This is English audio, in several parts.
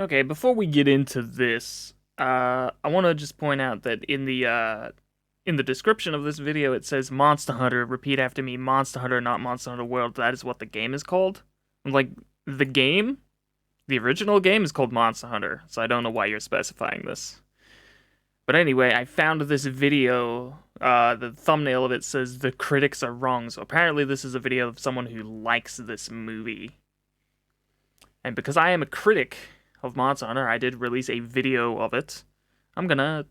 Okay, before we get into this, I want to just point out that in the description of this video it says Monster Hunter. Repeat after me: Monster Hunter, not Monster Hunter World. That is what the game is called. Like the game, the original game is called Monster Hunter, so I don't know why you're specifying this. But anyway, I found this video. The thumbnail of it says the critics are wrong. So apparently, this is a video of someone who likes this movie. And because I am a critic of Monster Hunter, I did release a video of it. I'm gonna,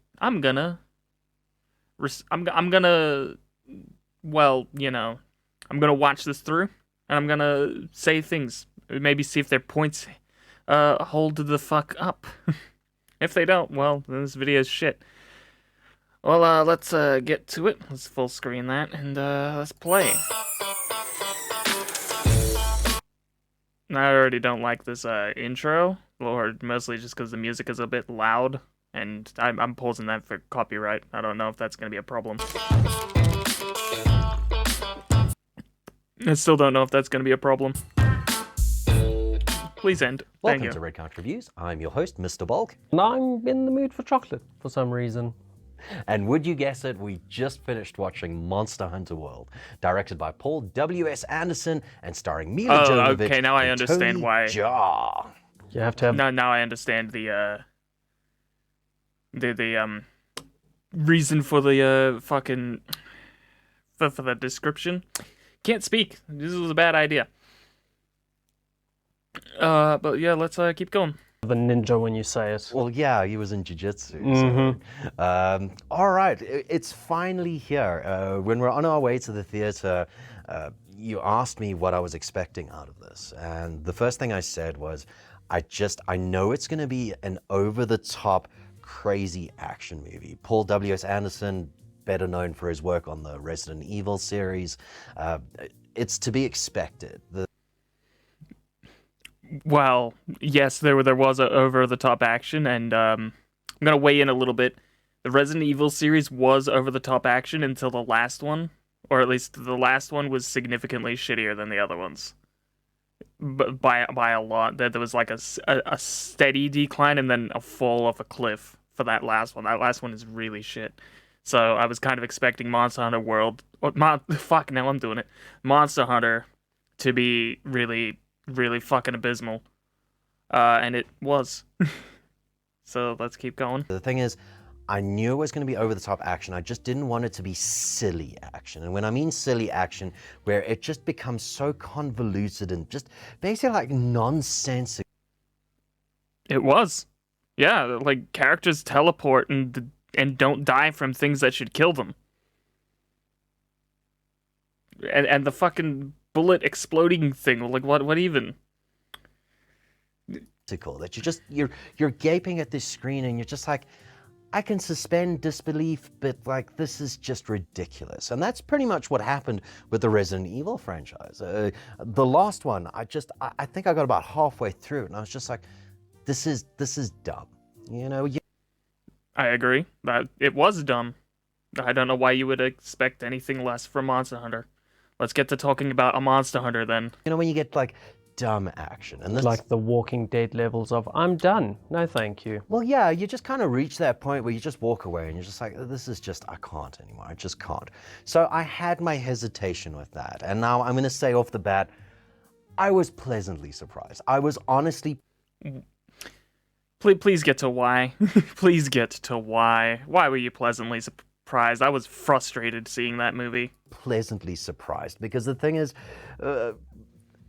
well, I'm gonna watch this through, and I'm gonna say things, maybe see if their points, hold the fuck up. If they don't, well, then this video is shit. Well, let's, get to it. Let's full screen that, and, let's play. I already don't like this intro, or mostly just because the music is a bit loud, and I'm pausing that for copyright. I don't know if that's going to be a problem. I still don't know if that's going to be a problem. Please end. Thank you. Welcome to Red Couch Reviews. I'm your host, Mr. Bulk. And I'm in the mood for chocolate for some reason. And would you guess it, we just finished watching Monster Hunter World, directed by Paul W.S. Anderson and starring Mila Jovovich. Okay, now I and understand Tony why. Jaa. You have to have... Now I understand the reason for the fucking for the description. Can't speak. This was a bad idea. But yeah, let's keep going. the ninja when you say it. Well, yeah, he was in jiu-jitsu. Mm-hmm. All right, it's finally here. When we're on our way to the theater, you asked me what I was expecting out of this. And the first thing I said was, I know it's going to be an over-the-top, crazy action movie. Paul W.S. Anderson, better known for his work on the Resident Evil series. It's to be expected. Well, yes, there was a over-the-top action, and I'm gonna weigh in a little bit. The Resident Evil series was over-the-top action until the last one, or at least the last one was significantly shittier than the other ones. But by a lot. There was like a steady decline and then a fall off a cliff for that last one. That last one is really shit. So I was kind of expecting Monster Hunter World, fuck, now I'm doing it. Monster Hunter to be really, really fucking abysmal. And it was. So let's keep going. The thing is, I knew it was going to be over-the-top action. I just didn't want it to be silly action. And when I mean silly action, where it just becomes so convoluted and just basically like nonsensical. It was. Yeah, like characters teleport and don't die from things that should kill them. And the fucking bullet exploding thing, like what even? That you're gaping at this screen and you're just like, I can suspend disbelief, but like this is just ridiculous. And that's pretty much what happened with the Resident Evil franchise. The last one, I think I got about halfway through and I was just like, this is dumb. You know, I agree that it was dumb. I don't know why you would expect anything less from Monster Hunter. Let's get to talking about a Monster Hunter then. You know, when you get like dumb action and this, Like the Walking Dead levels of, I'm done, no thank you. well, yeah, you just kind of reach that point where you just walk away and you're just like, this is just, I can't anymore. I just can't. So I had my hesitation with that. And now I'm going to say off the bat, I was pleasantly surprised. I was honestly... Please get to why. Please get to why. Why were you pleasantly surprised? I was frustrated seeing that movie. Pleasantly surprised, because the thing is,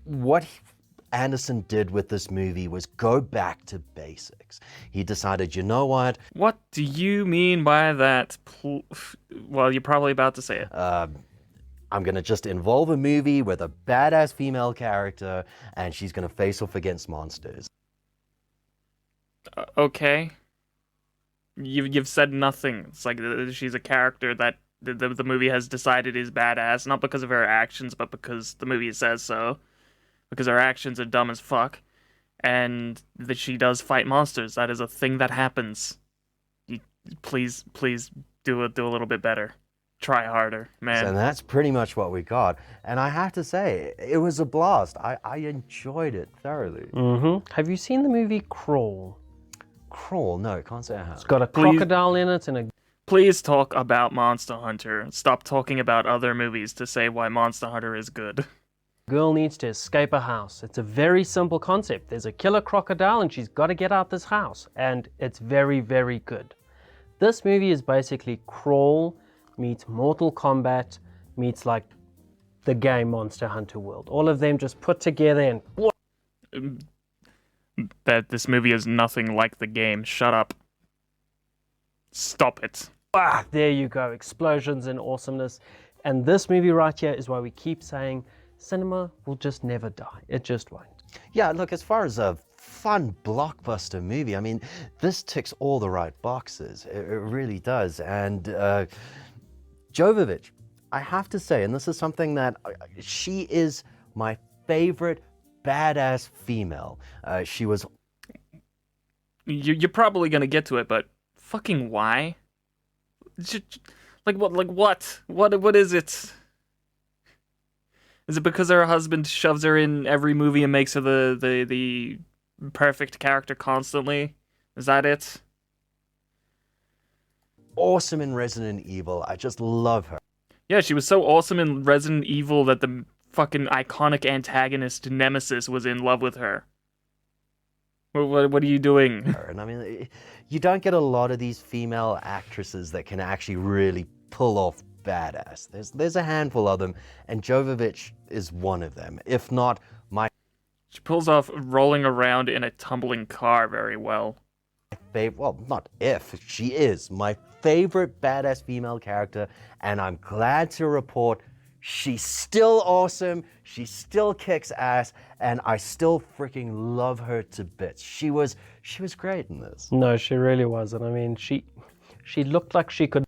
what Anderson did with this movie was go back to basics. He decided, you know what? What do you mean by that? Well, you're probably about to say it. I'm going to just involve a movie with a badass female character, and she's going to face off against monsters. Okay. You've said nothing. It's like she's a character that the movie has decided is badass, not because of her actions, but because the movie says so. Because her actions are dumb as fuck, and that she does fight monsters. That is a thing that happens. Please do a little bit better. try harder, man. And that's pretty much what we got. And I have to say, it was a blast. I enjoyed it thoroughly. Have you seen the movie Crawl? Crawl? No, can't say I have. It's got a crocodile in it and a... Please talk about Monster Hunter. Stop talking about other movies to say why Monster Hunter is good. girl needs to escape a house. It's a very simple concept. There's a killer crocodile and she's got to get out this house. And it's very, very good. This movie is basically Crawl meets Mortal Kombat meets like the game Monster Hunter World. All of them just put together and... That this movie is nothing like the game. Shut up. Stop it. Ah, there you go. Explosions and awesomeness. And this movie right here is why we keep saying cinema will just never die. It just won't. Yeah, look, as far as a fun blockbuster movie, I mean, this ticks all the right boxes. It really does. And Jovovich, I have to say, and this is something that she is my favorite badass female. She was... You're probably gonna get to it, but fucking why? Like what? Like what? What is it? Is it because her husband shoves her in every movie and makes her the perfect character constantly? Is that it? awesome in Resident Evil. I just love her. Yeah, she was so awesome in Resident Evil that the fucking iconic antagonist Nemesis was in love with her. What are you doing? And I mean, you don't get a lot of these female actresses that can actually really pull off badass. There's a handful of them, and Jovovich is one of them, if not my She pulls off rolling around in a tumbling car very well. favorite. Well, not if, she is my favorite badass female character, and I'm glad to report she's still awesome, she still kicks ass, and I still freaking love her to bits. She was great in this. No, she really wasn't. I mean, she looked like she could.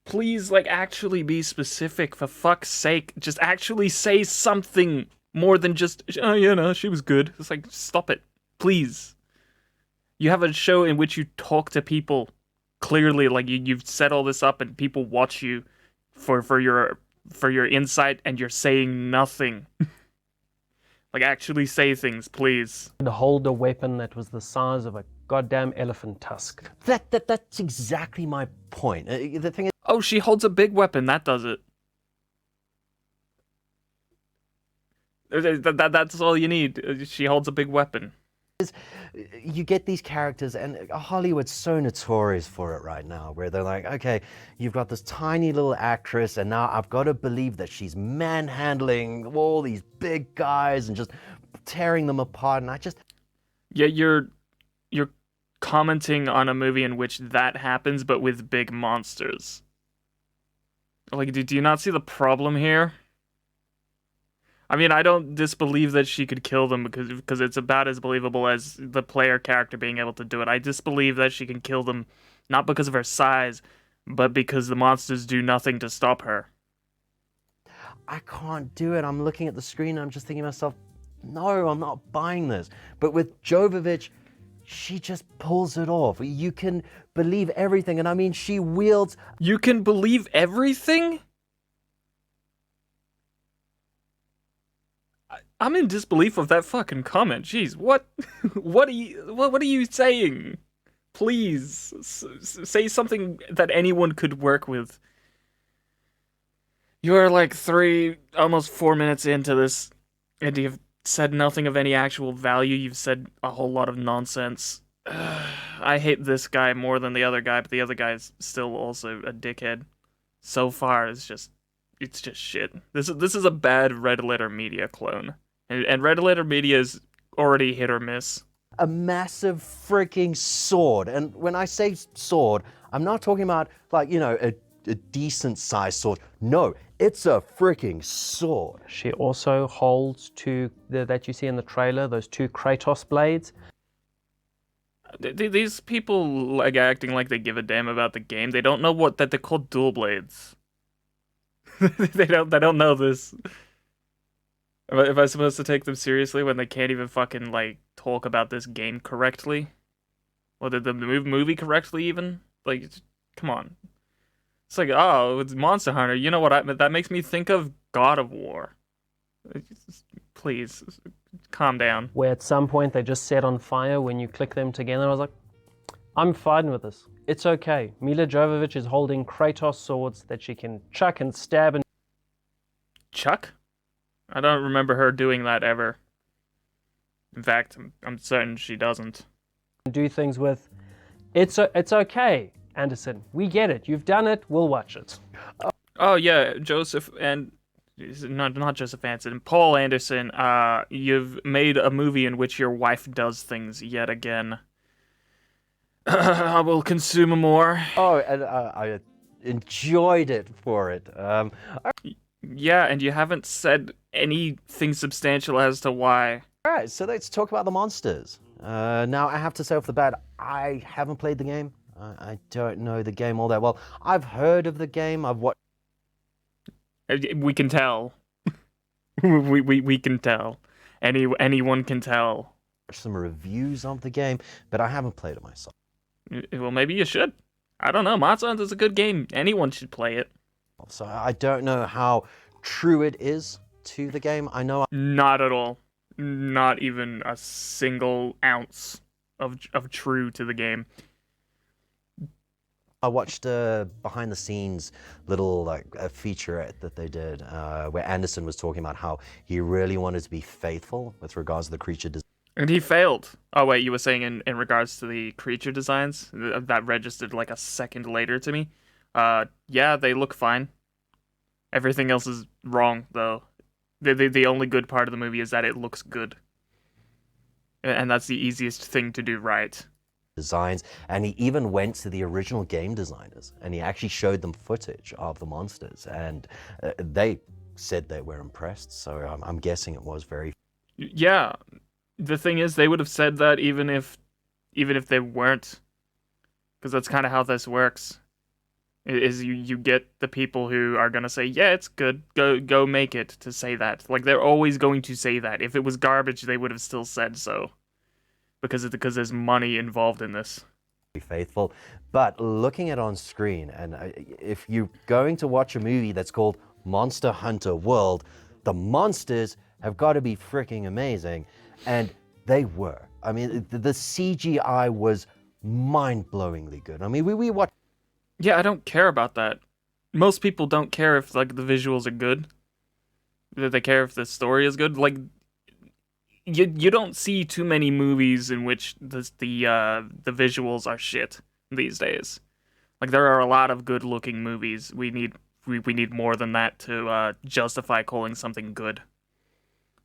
Please, like, actually be specific, for fuck's sake. Just actually say something more than just, oh, yeah, no, she was good. It's like, stop it. Please. You have a show in which you talk to people clearly, like, you've set all this up and people watch you for your insight, and you're saying nothing. Like, actually say things, please. Hold a weapon that was the size of a goddamn elephant tusk. That's exactly my point. The thing is, Oh, she holds a big weapon. That does it. That's all you need. She holds a big weapon. you get these characters, and Hollywood's so notorious for it right now, where they're like, okay, you've got this tiny little actress, and now I've got to believe that she's manhandling all these big guys and just tearing them apart, and I just... Yeah, you're commenting on a movie in which that happens, but with big monsters. Like, do you not see the problem here? I mean, I don't disbelieve that she could kill them because it's about as believable as the player character being able to do it. I disbelieve that she can kill them, not because of her size, but because the monsters do nothing to stop her. I can't do it. I'm looking at the screen and I'm just thinking to myself, no, I'm not buying this. But with Jovovich, she just pulls it off. You can believe everything. And I mean, she wields... You can believe everything? I'm in disbelief of that fucking comment. Jeez, what are you saying? Please say something that anyone could work with. You are like almost 4 minutes into this, and you've said nothing of any actual value. You've said a whole lot of nonsense. I hate this guy more than the other guy, but the other guy is still also a dickhead. So far, it's just shit. This is a bad Red Letter Media clone. And Red Letter Media is already hit or miss. a massive freaking sword. And when I say sword, I'm not talking about, like, you know, a decent sized sword. No, it's a freaking sword. She also holds that you see in the trailer, those two Kratos blades. These people, like, acting like they give a damn about the game. They don't know that they're called dual blades. They don't know this. Am I supposed to take them seriously when they can't even fucking, like, talk about this game correctly? Or the movie correctly, even? Like, come on. It's like, oh, it's Monster Hunter. You know what? That makes me think of God of War. Please, calm down. where at some point they just set on fire when you click them together. I was like, I'm fine with this. It's okay. Mila Jovovich is holding Kratos swords that she can chuck and stab and Chuck? I don't remember her doing that ever. In fact, I'm certain she doesn't. do things with. It's okay, Anderson. We get it. You've done it. We'll watch it. Oh yeah, Joseph and not Joseph Anson, Paul Anderson. You've made a movie in which your wife does things yet again. I will consume more. Oh, and I enjoyed it for it. Yeah, and you haven't said anything substantial as to why. All right, so let's talk about the monsters. Now, I have to say off the bat, I haven't played the game. I don't know the game all that well. I've heard of the game. I've watched We can tell. we can tell. Anyone can tell. some reviews of the game, but I haven't played it myself. Well, maybe you should. I don't know. Monster Hunter is a good game. Anyone should play it. So I don't know how true it is to the game. I know Not at all. Not even a single ounce of true to the game. I watched a behind the scenes little a featurette that they did where Anderson was talking about how he really wanted to be faithful with regards to the creature design. And he failed. Oh wait, you were saying in regards to the creature designs? That registered like a second later to me. Yeah, they look fine. Everything else is wrong though. The only good part of the movie is that it looks good. And that's the easiest thing to do right. Designs, and he even went to the original game designers and he actually showed them footage of the monsters, and they said they were impressed. So I'm guessing it was very. Yeah, the thing is, they would have said that even if they weren't, because that's kind of how this works. Is you get the people who are gonna say, yeah, it's good, go make it, to say that. Like, they're always going to say that. If it was garbage, they would have still said so, because there's money involved in this. Faithful, but looking at on screen, and if you're going to watch a movie that's called Monster Hunter World, the monsters have got to be freaking amazing, and they were. I mean, the CGI was mind-blowingly good. I mean, we watched. Yeah, I don't care about that. Most people don't care if like the visuals are good. They care if the story is good. Like, you don't see too many movies in which the visuals are shit these days. Like, there are a lot of good looking movies. We need more than that to justify calling something good.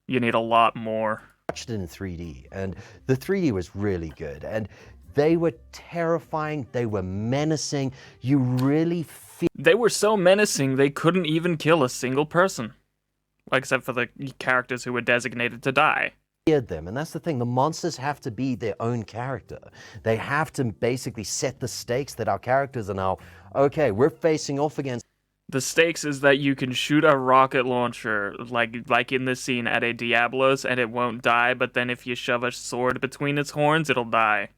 You need a lot more. Watched it in 3D, and the 3D was really good, and they were terrifying. They were menacing. You really feel. They were so menacing they couldn't even kill a single person, except for the characters who were designated to die. Them, and that's the thing. The monsters have to be their own character. They have to basically set the stakes that our characters are now, okay, we're facing off against. The stakes is that you can shoot a rocket launcher, like in this scene, at a Diablos, and it won't die, but then if you shove a sword between its horns, it'll die.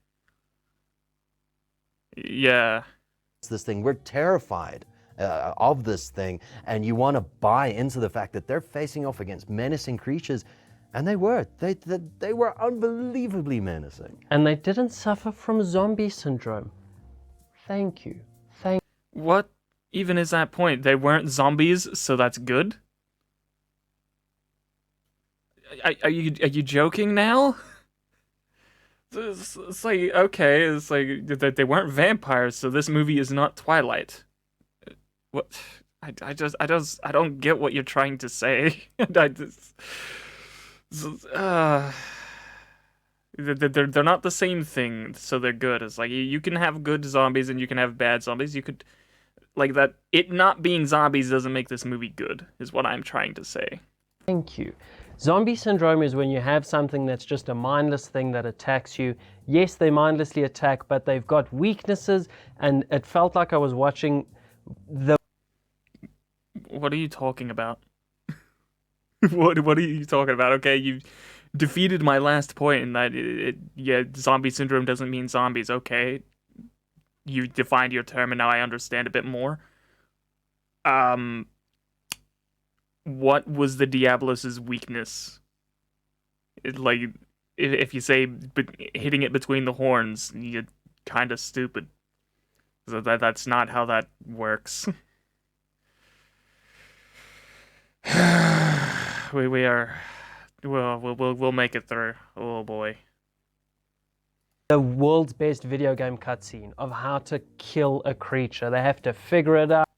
Yeah. This thing, we're terrified of this thing, and you want to buy into the fact that they're facing off against menacing creatures. And they were. They were unbelievably menacing. And they didn't suffer from zombie syndrome. Thank you. What even is that point? They weren't zombies, so that's good? Are you joking now? It's like, okay, it's like that they weren't vampires, so this movie is not Twilight. What? I don't get what you're trying to say. They're not the same thing, so they're good. It's like you can have good zombies and you can have bad zombies. You could, like, that. It not being zombies doesn't make this movie good, is what I'm trying to say. Thank you. Zombie syndrome is when you have something that's just a mindless thing that attacks you. Yes, they mindlessly attack, but they've got weaknesses, and it felt like I was watching the. What are you talking about? What are you talking about? Okay, you defeated my last point in that yeah, zombie syndrome doesn't mean zombies. Okay, you defined your term and now I understand a bit more. Um, what was the Diabolos's weakness? Like, if you say hitting it between the horns, you're kind of stupid. So that's not how that works. we are. We'll make it through. Oh boy. The world's best video game cutscene of how to kill a creature. They have to figure it out.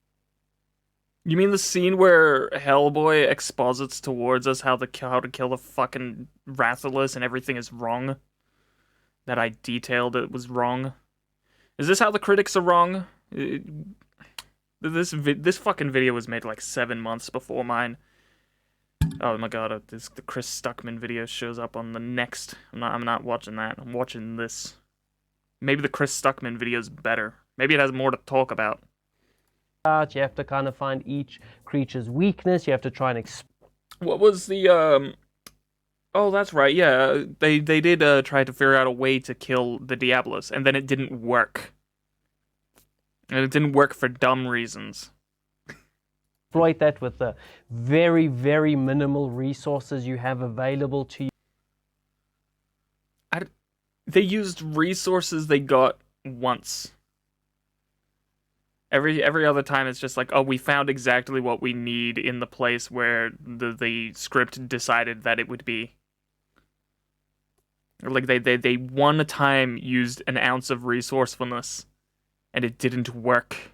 You mean the scene where Hellboy exposits towards us how to kill the fucking Rathalos and everything is wrong? That I detailed it was wrong. Is this how the critics are wrong? This fucking video was made like 7 months before mine. Oh my god, the Chris Stuckman video shows up on the next. I'm not watching that. I'm watching this. Maybe the Chris Stuckman video's better. Maybe it has more to talk about. You have to kind of find each creature's weakness. You have to try and What was the Oh, that's right. Yeah, they did try to figure out a way to kill the Diablos, and then it didn't work. And it didn't work for dumb reasons. exploit that with the very, very minimal resources you have available to you. They used resources they got once. Every other time it's just like, oh, we found exactly what we need in the place where the script decided that it would be. Like they one time used an ounce of resourcefulness and it didn't work.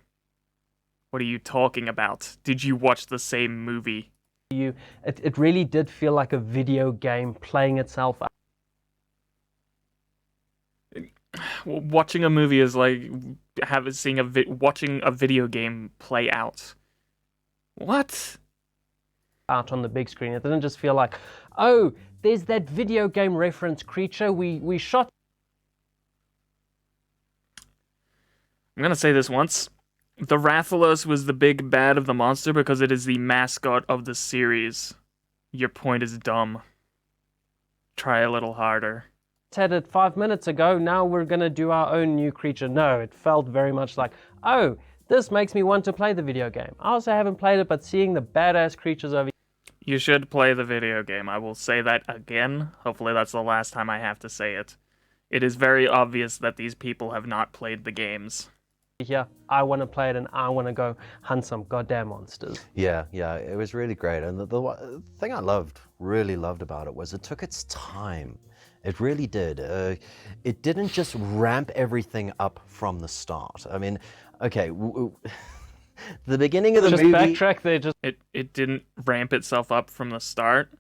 What are you talking about? Did you watch the same movie? It really did feel like a video game playing itself out. Watching a movie is like watching a video game play out. What? Out on the big screen. It didn't just feel like, oh, there's that video game reference creature we shot. I'm gonna say this once. The Rathalos was the big bad of the monster because it is the mascot of the series. Your point is dumb. Try a little harder. Said it 5 minutes ago, now we're gonna do our own new creature. No, it felt very much like, oh, this makes me want to play the video game. I also haven't played it, but seeing the badass creatures over here. You should play the video game. I will say that again. Hopefully that's the last time I have to say it. It is very obvious that these people have not played the games. Here, I want to play it and I want to go hunt some goddamn monsters. Yeah, it was really great. And the thing I really loved about it was it took its time. It really did. It didn't just ramp everything up from the start. I mean, okay, the beginning of the movie... Just backtrack there, just... It didn't ramp itself up from the start?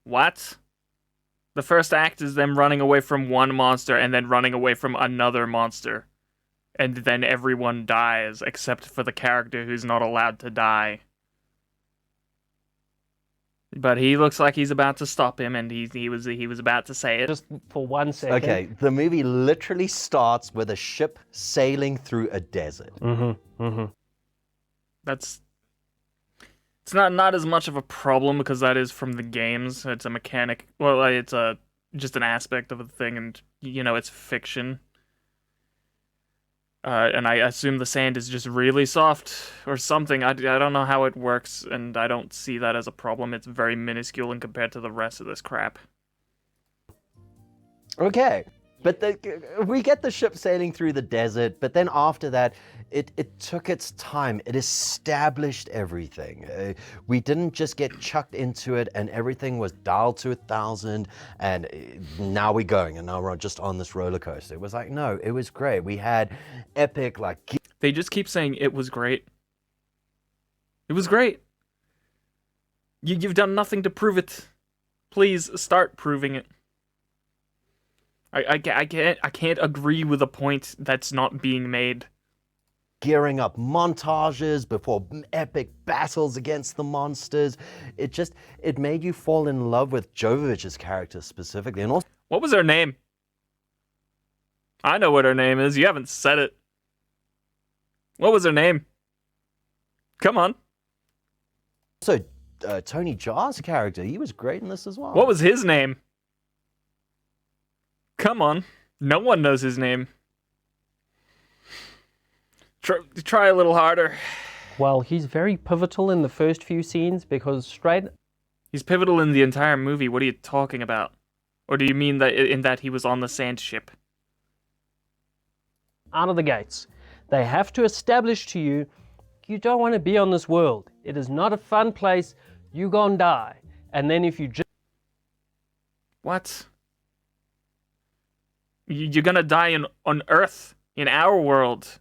What? The first act is them running away from one monster and then running away from another monster. And then everyone dies, except for the character who's not allowed to die. But he looks like he's about to stop him, and he was about to say it. Just for 1 second. Okay, the movie literally starts with a ship sailing through a desert. It's not as much of a problem because that is from the games. It's a mechanic. Well, it's just an aspect of the thing, and it's fiction. And I assume the sand is just really soft or something. I don't know how it works, and I don't see that as a problem. It's very minuscule in compared to the rest of this crap. Okay, but we get the ship sailing through the desert, but then after that, it took its time. It established everything. We didn't just get chucked into it and everything was dialed to 1,000 and now we're going and now we're just on this roller coaster. It was like, no, it was great. We had epic, like... They just keep saying it was great. It was great. You've done nothing to prove it. Please start proving it. I can't agree with a point that's not being made. Gearing up montages before epic battles against the monsters. It made you fall in love with Jovovich's character specifically. And also, what was her name? I know what her name is. You haven't said it. What was her name? Come on. Also, Tony Jaa's character, he was great in this as well. What was his name? Come on. No one knows his name. Try a little harder. Well, he's very pivotal in the first few scenes because straight He's pivotal in the entire movie. What are you talking about? Or do you mean that in that he was on the sand ship? out of the gates, they have to establish to you, you don't want to be on this world. It is not a fun place. You gon' die. And then if you just What? You're gonna die on Earth, in our world.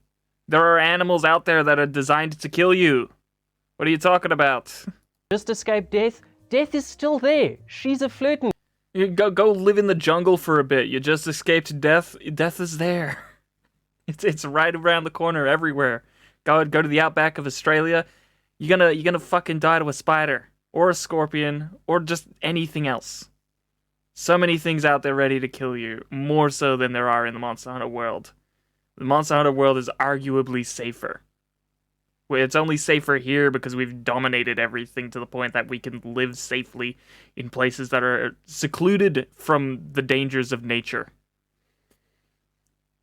There are animals out there that are designed to kill you. What are you talking about? escape death, death is still there. She's a flirting. You go live in the jungle for a bit. You just escaped death. Death is there. It's right around the corner everywhere. Go to the outback of Australia. You're gonna fucking die to a spider or a scorpion or just anything else. So many things out there ready to kill you, more so than there are in the Monster Hunter world. The Monster Hunter world is arguably safer. It's only safer here because we've dominated everything to the point that we can live safely in places that are secluded from the dangers of nature.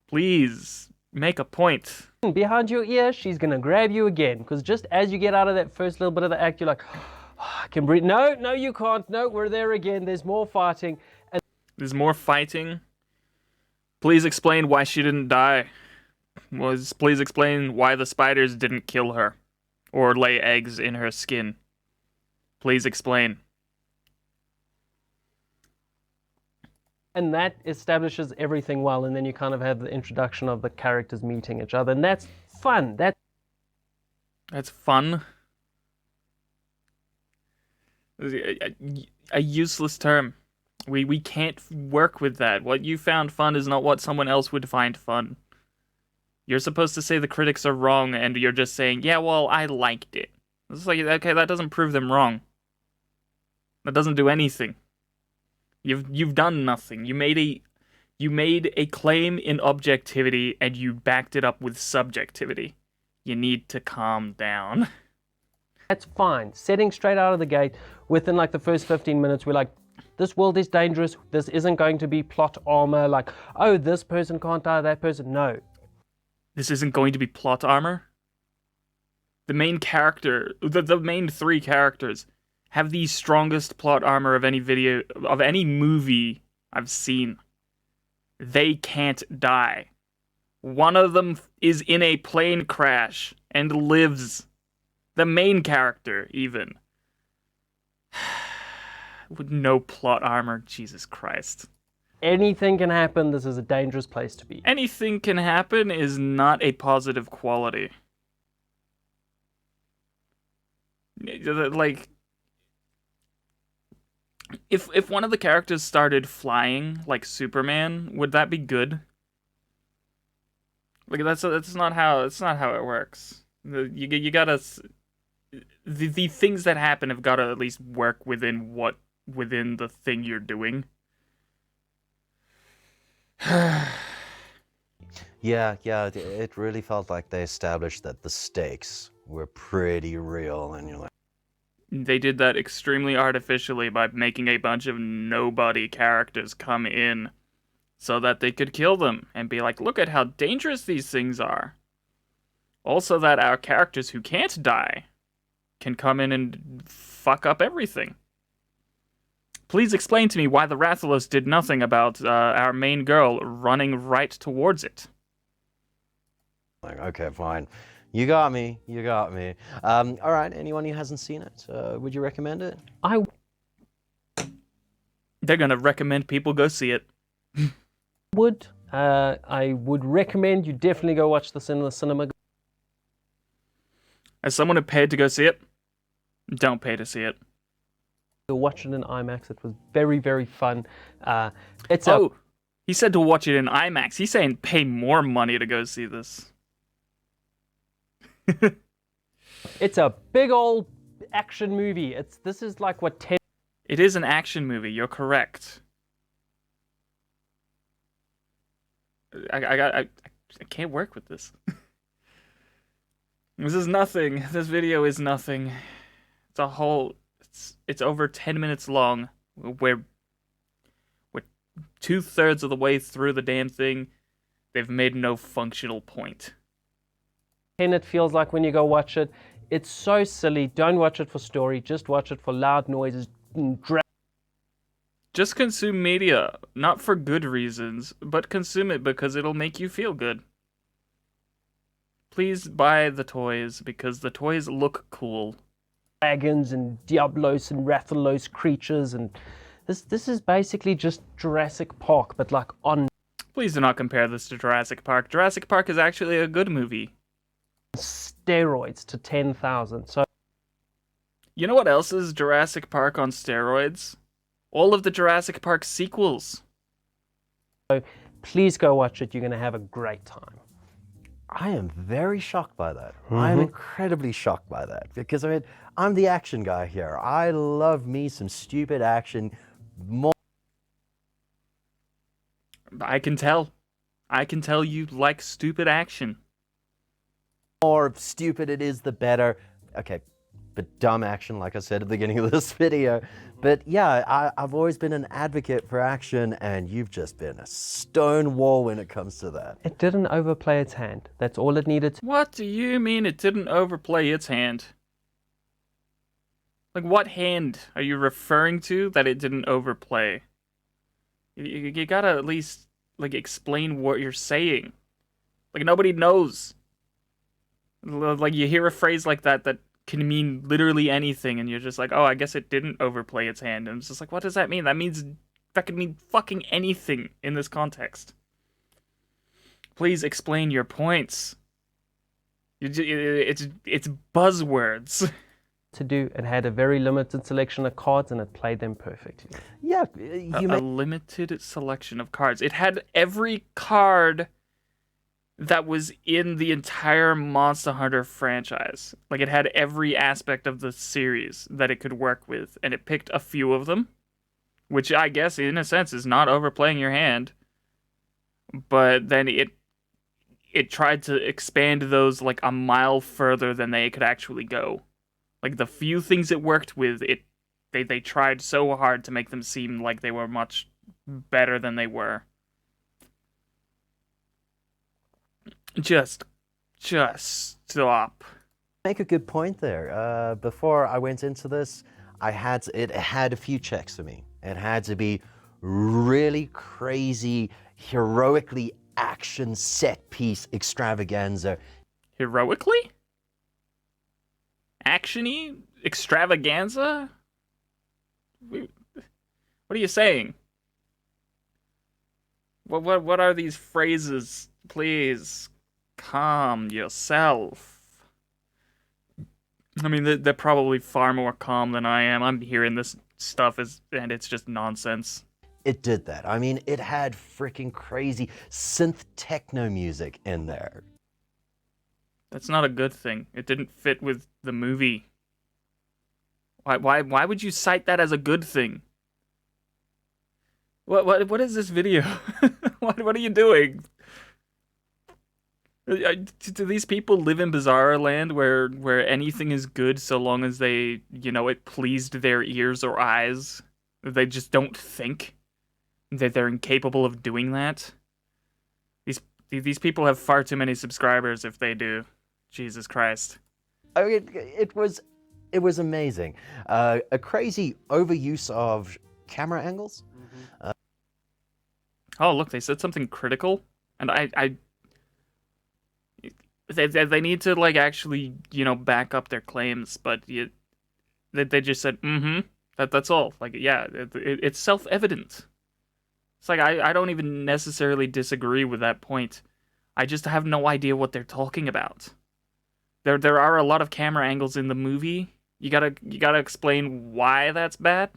Please, make a point. Behind your ear, she's gonna grab you again. Because just as you get out of that first little bit of the act, you're like, oh, I can breathe. No, you can't. No, we're there again. There's more fighting. And There's more fighting. Please explain why she didn't die. Please explain why the spiders didn't kill her or lay eggs in her skin. Please explain. that establishes everything well. And then you kind of have the introduction of the characters meeting each other. And that's fun. That's fun. A useless term. We can't work with that. What you found fun is not what someone else would find fun. You're supposed to say the critics are wrong, and you're just saying, yeah, well, I liked it. It's like, okay, that doesn't prove them wrong. That doesn't do anything. You've done nothing. You made a claim in objectivity, and you backed it up with subjectivity. You need to calm down. That's fine. Setting straight out of the gate, within like the first 15 minutes, we're like, this world is dangerous. This isn't going to be plot armor. Like, oh, this person can't die, that person. No. This isn't going to be plot armor. The main character, the main three characters, have the strongest plot armor of any movie I've seen. They can't die. One of them is in a plane crash and lives. The main character, even. With no plot armor, Jesus Christ. Anything can happen. This is a dangerous place to be. Anything can happen is not a positive quality. Like, if one of the characters started flying like Superman, would that be good? Like that's not how it works. You gotta the things that happen have gotta at least work within the thing you're doing. Yeah, it really felt like they established that the stakes were pretty real, and you're like, They did that extremely artificially by making a bunch of nobody characters come in so that they could kill them and be like, look at how dangerous these things are. Also that our characters who can't die can come in and fuck up everything. Please explain to me why the Rathalos did nothing about our main girl running right towards it. okay, fine. You got me. All right, anyone who hasn't seen it, would you recommend it? They're gonna recommend people go see it. I would recommend you definitely go watch this in the cinema. As someone who paid to go see it, don't pay to see it. Go watch it in IMAX. It was very, very fun. He said to watch it in IMAX. He's saying pay more money to go see this. It's a big old action movie. This is like what 10. It is an action movie. You're correct. I can't work with this. This is nothing. This video is nothing. It's over 10 minutes long. We're 2/3 of the way through the damn thing. They've made no functional point. It feels like when you go watch it. It's so silly. Don't watch it for story. Just watch it for loud noises. Just consume media, not for good reasons, but consume it because it'll make you feel good. Please buy the toys because the toys look cool. Dragons and Diablos and Rathalos creatures, and this is basically just Jurassic Park, but like on Please do not compare this to Jurassic Park. Jurassic Park is actually a good movie. steroids to 10,000. So You know what else is Jurassic Park on steroids? All of the Jurassic Park sequels. please go watch it. You're going to have a great time. I am very shocked by that. I am incredibly shocked by that because I mean, I'm the action guy here. I love me some stupid action. More I can tell. I can tell you like stupid action. stupid it is, the better. Okay, but dumb action, like I said at the beginning of this video. But yeah, I've always been an advocate for action, and you've just been a stone wall when it comes to that. It didn't overplay its hand. That's all it needed to. What do you mean it didn't overplay its hand? Like, what hand are you referring to that it didn't overplay? You gotta at least, like, explain what you're saying. Like, nobody knows. Like, you hear a phrase like that can mean literally anything, and you're just like, oh, I guess it didn't overplay its hand. And it's just like, what does that mean? That could mean fucking anything in this context. Please explain your points. It's buzzwords. To do. It had a very limited selection of cards and it played them perfectly. Yeah, A limited selection of cards. It had every card that was in the entire Monster Hunter franchise. Like, it had every aspect of the series that it could work with, and it picked a few of them, which I guess, in a sense, is not overplaying your hand. But then it tried to expand those, like, a mile further than they could actually go. Like, the few things it worked with, they tried so hard to make them seem like they were much better than they were. Just stop. make a good point there. Before I went into this, it had a few checks for me. It had to be really crazy, heroically action set piece extravaganza. Heroically? Actiony? Extravaganza? What are you saying? What are these phrases? Please calm yourself. I mean, they're probably far more calm than I am. I'm hearing this stuff and it's just nonsense. It did that. I mean, it had freaking crazy synth techno music in there. That's not a good thing. It didn't fit with the movie. Why would you cite that as a good thing? What is this video? What are you doing? Do these people live in bizarre land where anything is good so long as they, it pleased their ears or eyes? They just don't think that they're incapable of doing that? These people have far too many subscribers if they do. Jesus Christ. I mean, it was amazing. A crazy overuse of camera angles. Oh, look, they said something critical, and they need to actually back up their claims, but they just said that's all. It's self-evident. It's like I don't even necessarily disagree with that point. I just have no idea what they're talking about. There are a lot of camera angles in the movie. You gotta explain why that's bad.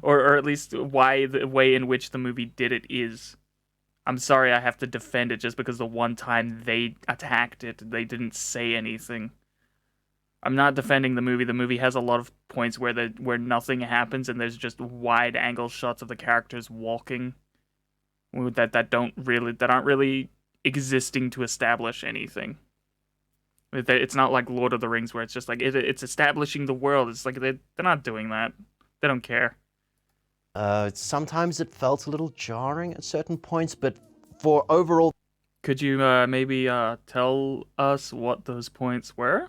or at least why the way in which the movie did it is. I'm sorry I have to defend it just because the one time they attacked it, they didn't say anything. I'm not defending the movie. The movie has a lot of points where nothing happens and there's just wide angle shots of the characters walking that aren't really existing to establish anything. It's not like Lord of the Rings where it's just like it's establishing the world. It's like they're not doing that. They don't care. Sometimes it felt a little jarring at certain points, but for overall, Could you maybe tell us what those points were?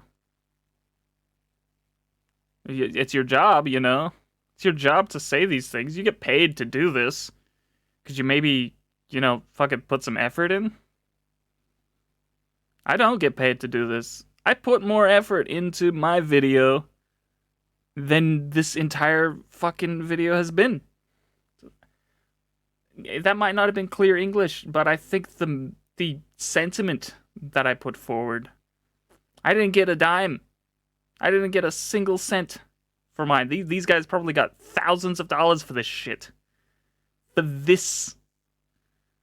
It's your job, you know. It's your job to say these things. You get paid to do this. Could you maybe, fucking put some effort in? I don't get paid to do this. I put more effort into my video than this entire fucking video has been. That might not have been clear English, but I think the sentiment that I put forward. I didn't get a dime. I didn't get a single cent for mine. These guys probably got thousands of dollars for this shit. But this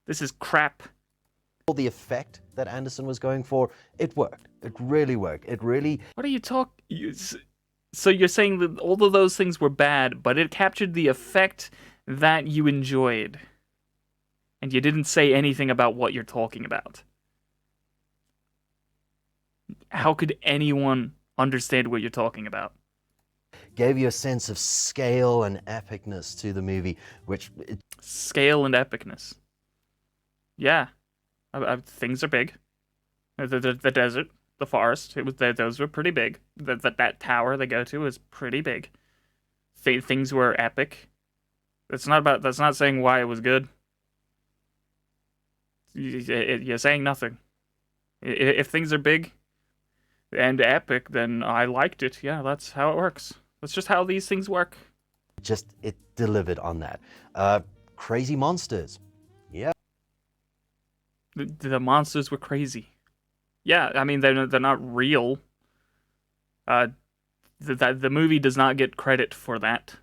is crap. The effect that Anderson was going for, it worked. It really worked. It really... What are you talking? So you're saying that all of those things were bad, but it captured the effect that you enjoyed. And you didn't say anything about what you're talking about. How could anyone understand what you're talking about? Gave you a sense of scale and epicness to the movie, which... Scale and epicness. Yeah. Things are big. The desert, the forest, those were pretty big. That tower they go to is pretty big. Things were epic. That's not saying why it was good. You're saying nothing. If things are big and epic, then I liked it. Yeah, that's how it works. That's just how these things work. It delivered on that. Crazy monsters. Yeah. The monsters were crazy. Yeah, I mean they're not real. The movie does not get credit for that.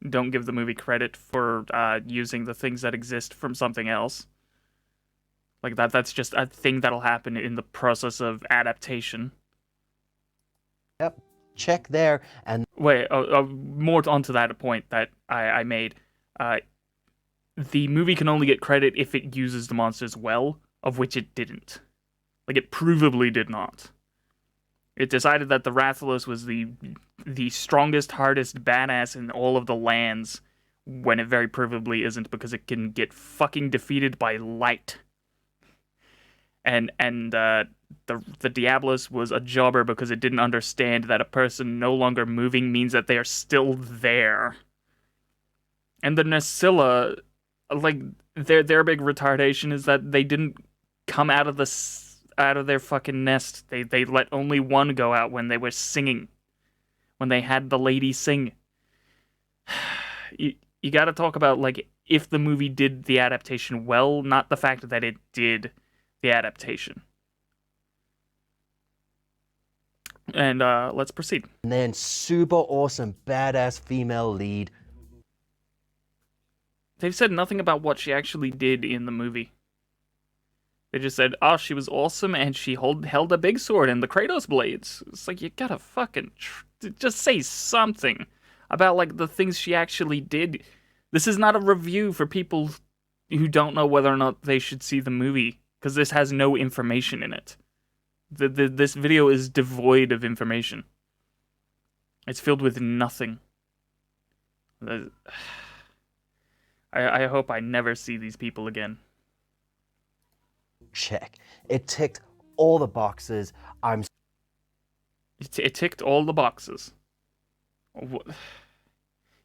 Don't give the movie credit for using the things that exist from something else. Like that's just a thing that'll happen in the process of adaptation. Yep. Check there and wait. More onto that point that I made. The movie can only get credit if it uses the monsters well, of which it didn't. Like, it provably did not. It decided that the Rathalos was the strongest, hardest badass in all of the lands, when it very provably isn't, because it can get fucking defeated by light. And the Diablos was a jobber because it didn't understand that a person no longer moving means that they are still there. And the Nasilla, like, their big retardation is that they didn't come out of their fucking nest. They let only one go out when they were singing. When they had the lady sing. You gotta talk about, like, if the movie did the adaptation well, not the fact that it did the adaptation. And let's proceed. And then super awesome, badass female lead. They've said nothing about what she actually did in the movie. They just said, oh, she was awesome and she held a big sword and the Kratos blades. It's like, you gotta fucking just say something about, like, the things she actually did. This is not a review for people who don't know whether or not they should see the movie, because this has no information in it. This video is devoid of information. It's filled with nothing. I hope I never see these people again. Check. It ticked all the boxes. It ticked all the boxes.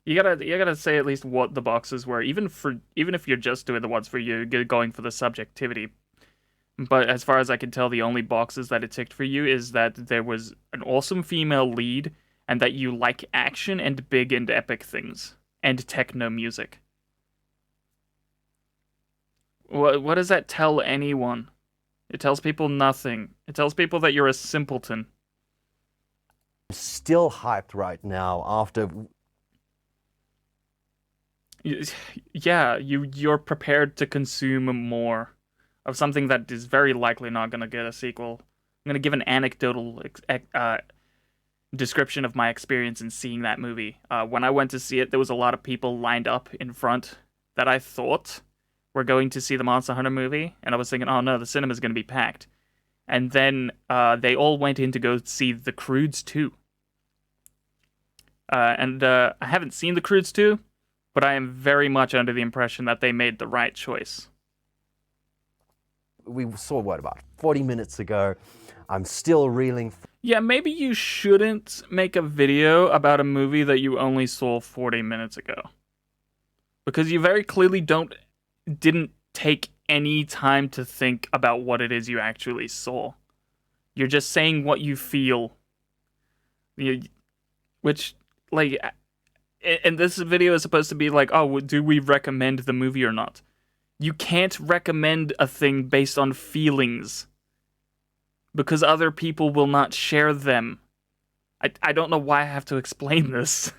You gotta say at least what the boxes were, even if you're just doing the ones for you, going for the subjectivity. But as far as I can tell, the only boxes that it ticked for you is that there was an awesome female lead, and that you like action and big and epic things, and techno music. What does that tell anyone? It tells people nothing. It tells people that you're a simpleton. Still hyped right now after... Yeah, you're prepared to consume more of something that is very likely not going to get a sequel. I'm going to give an anecdotal description of my experience in seeing that movie. When I went to see it, there was a lot of people lined up in front that I thought were going to see the Monster Hunter movie, and I was thinking, oh no, the cinema's going to be packed. And then they all went in to go see The Croods 2. I haven't seen The Croods 2, but I am very much under the impression that they made the right choice. we saw what, about 40 minutes ago. I'm still reeling. Yeah, maybe you shouldn't make a video about a movie that you only saw 40 minutes ago. Because you very clearly didn't take any time to think about what it is you actually saw. You're just saying what you feel. Which, like, and this video is supposed to be like, oh, do we recommend the movie or not? You can't recommend a thing based on feelings. Because other people will not share them. I don't know why I have to explain this.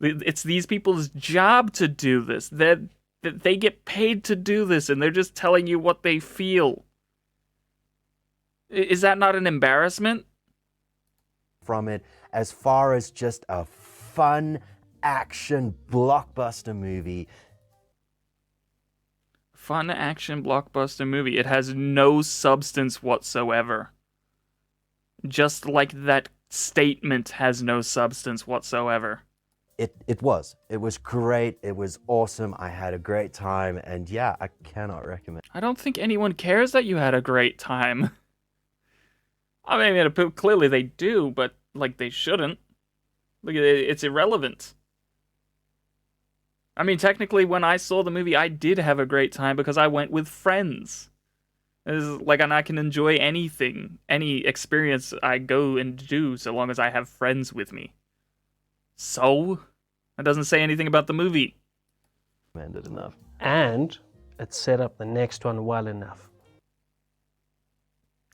It's these people's job to do this. They get paid to do this, and they're just telling you what they feel. Is that not an embarrassment? From it, as far as just a fun action blockbuster movie. Fun action blockbuster movie. It has no substance whatsoever. Just like that statement has no substance whatsoever. It was great. It was awesome. I had a great time, and yeah, I cannot recommend. I don't think anyone cares that you had a great time. I mean, clearly they do, but like they shouldn't. Like, it's irrelevant. I mean, technically, when I saw the movie, I did have a great time because I went with friends. It's like, and I can enjoy anything, any experience I go and do, so long as I have friends with me. So, that doesn't say anything about the movie. Recommended enough. And it set up the next one well enough.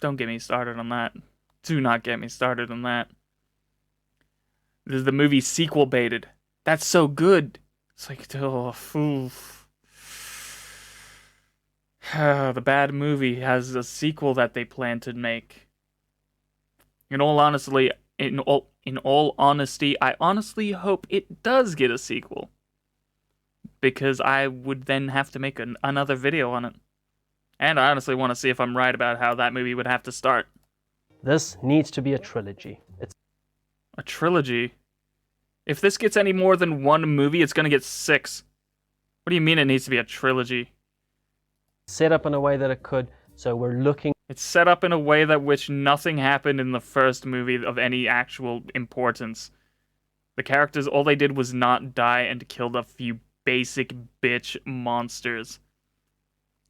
Don't get me started on that. Do not get me started on that. The movie sequel baited. That's so good. It's like, oh, the bad movie has a sequel that they plan to make. In all honesty, I honestly hope it does get a sequel. Because I would then have to make another video on it. And I honestly want to see if I'm right about how that movie would have to start. This needs to be a trilogy. It's A trilogy? If this gets any more than one movie, it's gonna get 6. What do you mean it needs to be a trilogy? set up in a way that it could, so we're looking. It's set up in a way that which nothing happened in the first movie of any actual importance. The characters, all they did was not die and killed a few basic bitch monsters.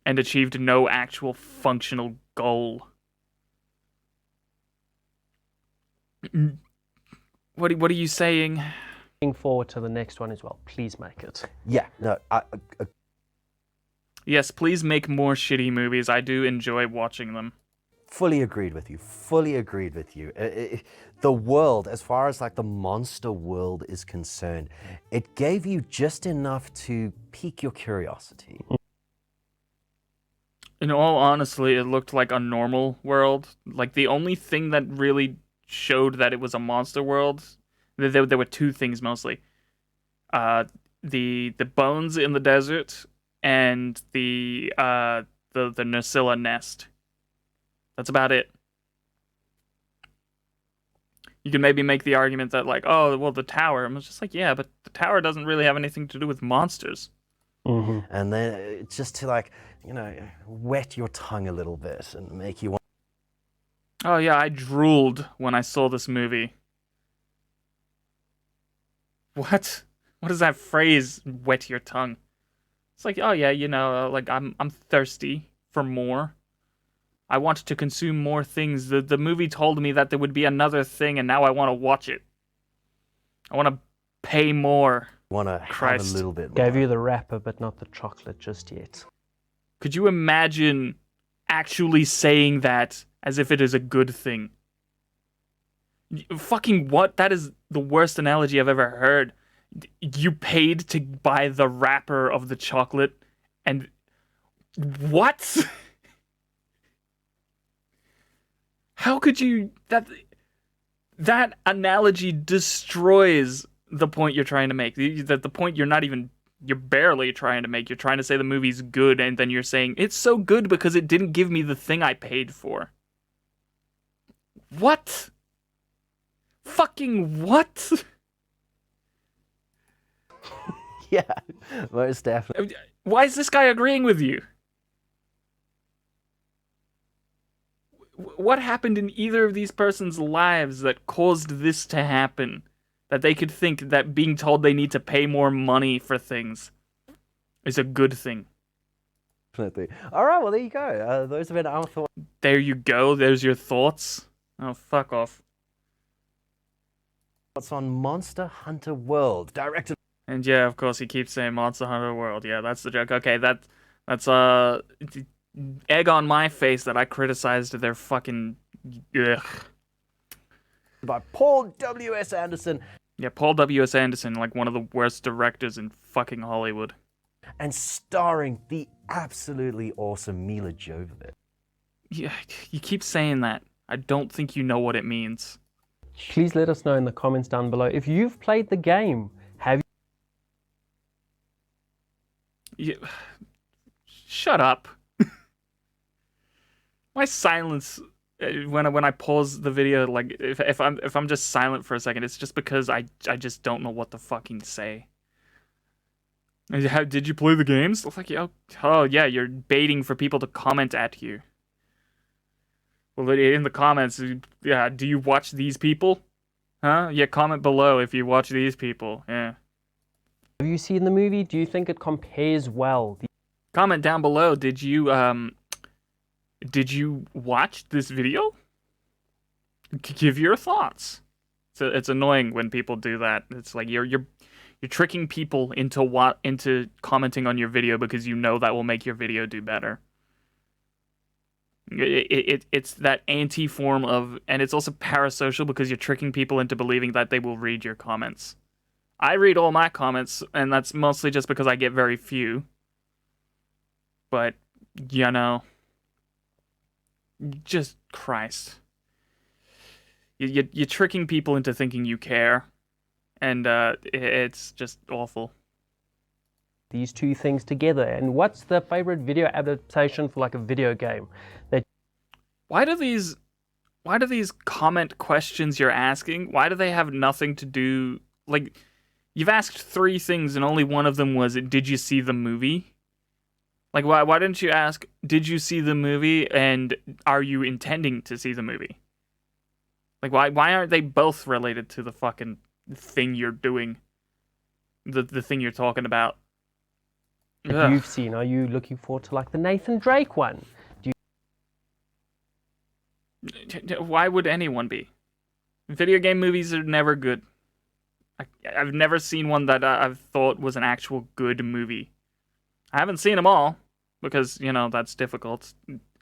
And achieved no actual functional goal. What are you saying? Looking forward to the next one as well. Please make it. Yeah, no, Yes, please make more shitty movies. I do enjoy watching them. fully agreed with you. Fully agreed with you. The world, as far as like the monster world is concerned, it gave you just enough to pique your curiosity. In all honesty, it looked like a normal world. Like, the only thing that really showed that it was a monster world, there were two things mostly. The bones in the desert and the Nursilla nest. That's about it. You can maybe make the argument that, like, oh, well, the tower. I was just like, yeah, but the tower doesn't really have anything to do with monsters. Mm-hmm. And then just to, like, you know, wet your tongue a little bit and make you want. Oh yeah, I drooled when I saw this movie. What? What is that phrase, wet your tongue? It's like, oh yeah, you know, like I'm thirsty for more. I want to consume more things. The movie told me that there would be another thing, and now I want to watch it. I want to pay more. Want to have a Christ. little bit more. Gave you the wrapper, but not the chocolate just yet. Could you imagine actually saying that as if it is a good thing? Fucking what? That is the worst analogy I've ever heard. You paid to buy the wrapper of the chocolate, and what? How could you? That analogy destroys the point you're trying to make. The point you're barely trying to make. You're trying to say the movie's good, and then you're saying it's so good because it didn't give me the thing I paid for. What? Fucking what? Yeah, most definitely. Why is this guy agreeing with you? What happened in either of these persons' lives that caused this to happen? That they could think that being told they need to pay more money for things is a good thing. Definitely. All right, well, there you go. Those have been our thoughts There you go. There's your thoughts. Oh, fuck off. on Monster Hunter World, directed. And yeah, of course, he keeps saying Monster Hunter World. Yeah, that's the joke. Okay, that's egg on my face that I criticized their fucking. Ugh. By Paul W.S. Anderson Yeah, Paul W.S. Anderson, like one of the worst directors in fucking Hollywood. and starring the absolutely awesome Mila Jovovich. Yeah, you keep saying that. I don't think you know what it means. Please let us know in the comments down below if you've played the game. Have You... Shut up. My silence when I pause the video, like if I'm just silent for a second, it's just because I just don't know what to fucking say. How did you play the games? It's like, oh yeah, you're baiting for people to comment at you. Well, in the comments, yeah, do you watch these people? Huh? Yeah, comment below if you watch these people. Yeah. you seen the movie? Do you think it compares well? Comment down below. Did you watch this video? Give your thoughts. It's annoying when people do that. It's like you're tricking people into commenting on your video because you know that will make your video do better. It's that anti-form of, and it's also parasocial because you're tricking people into believing that they will read your comments. I read all my comments, and that's mostly just because I get very few. But, you know, just Christ. You're tricking people into thinking you care, and it's just awful. These two things together. And what's the favorite video adaptation for like a video game? Why do these comment questions you're asking, why do they have nothing to do, like, you've asked 3 things and only one of them was, did you see the movie? Like, why didn't you ask, did you see the movie and are you intending to see the movie? Like, why aren't they both related to the fucking thing you're doing? The thing you're talking about? That you've seen? Are you looking forward to like the Nathan Drake one? Why would anyone be? Video game movies are never good. I've never seen one that I've thought was an actual good movie. I haven't seen them all because, you know, that's difficult.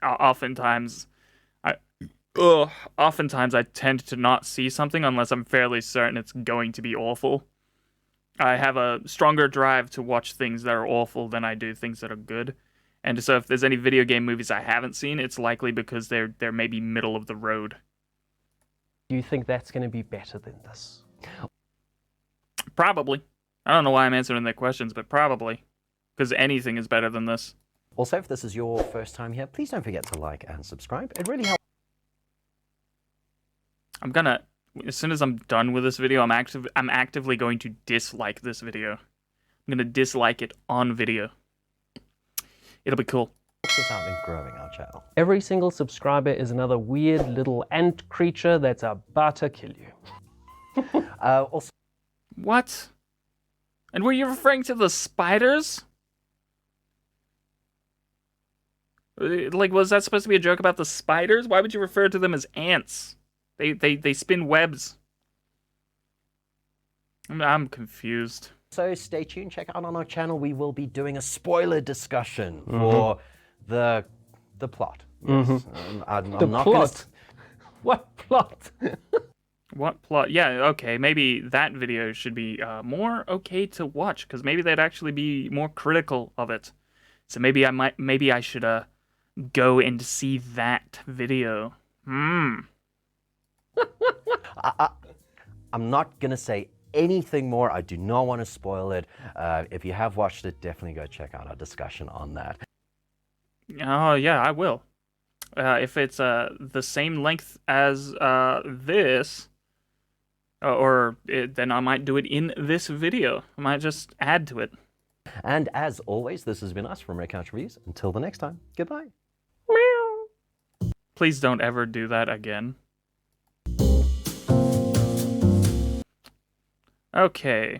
Oftentimes I tend to not see something unless I'm fairly certain it's going to be awful. I have a stronger drive to watch things that are awful than I do things that are good. And so if there's any video game movies I haven't seen, it's likely because they're maybe middle of the road. Do you think that's going to be better than this? Probably. I don't know why I'm answering their questions, but probably. Because anything is better than this. Also, if this is your first time here, please don't forget to like and subscribe. It really helps. I'm gonna, as soon as I'm done with this video, I'm actively going to dislike this video. I'm gonna dislike it on video. It'll be cool. Us out in growing our channel. Every single subscriber is another weird little ant creature that's about to kill you. Also, What? And were you referring to the spiders? Like, was that supposed to be a joke about the spiders? Why would you refer to them as ants? They spin webs. I'm confused. so stay tuned, check out on our channel. We will be doing a spoiler discussion for the plot. Yes. I'm The not plot? What plot? What plot? Yeah, okay, maybe that video should be more okay to watch, because maybe they'd actually be more critical of it. So maybe I should go and see that video. I'm not gonna say anything more. I do not want to spoil it. If you have watched it, definitely go check out our discussion on that. Oh yeah, I will. If it's the same length as this, then I might do it in this video. I might just add to it. And as always, this has been us from Red Couch Reviews. Until the next time, goodbye. Please don't ever do that again. Okay.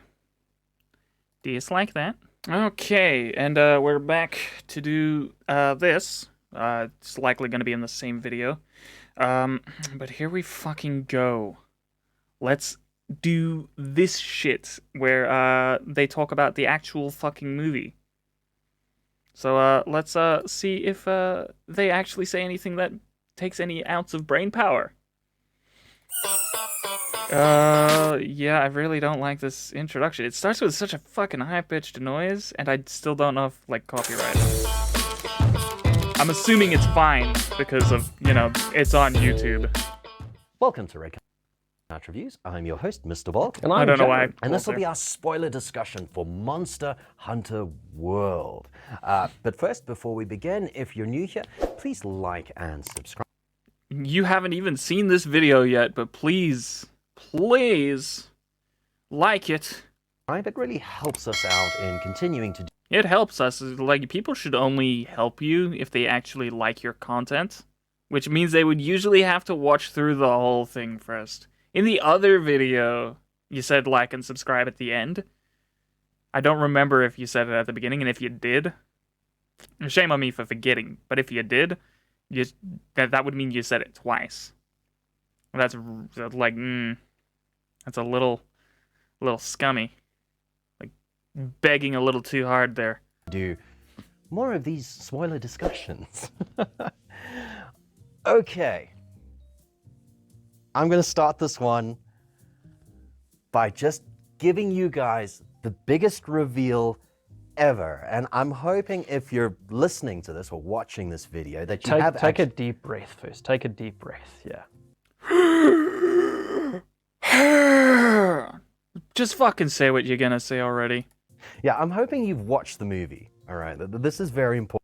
Dislike that. Okay, and we're back to do this. It's likely going to be in the same video. But here we fucking go. Let's do this shit where they talk about the actual fucking movie. So let's see if they actually say anything that takes any ounce of brain power. Yeah, I really don't like this introduction. It starts with such a fucking high-pitched noise, and I still don't know if, like, copyright. I'm assuming it's fine because of, you know, it's on YouTube. Welcome to Red Couch Reviews. I'm your host, Mr. Volk. And I I'm don't know Jared. why. And this will be our spoiler discussion for Monster Hunter World. But first, before we begin, if you're new here, please like and subscribe. You haven't even seen this video yet, but please like it. It really helps us out in continuing to do. It helps us. Like, people should only help you if they actually like your content, which means they would usually have to watch through the whole thing first. In the other video, you said like and subscribe at the end. I don't remember if you said it at the beginning, and if you did, shame on me for forgetting, but if you did, that would mean you said it twice. That's like, that's a little scummy. Like, begging a little too hard there. Do more of these spoiler discussions. Okay. I'm going to start this one by just giving you guys the biggest reveal ever. And I'm hoping if you're listening to this or watching this video that you have Take a deep breath first. Take a deep breath, yeah. Just fucking say what you're gonna say already. Yeah, I'm hoping you've watched the movie. All right, this is very important.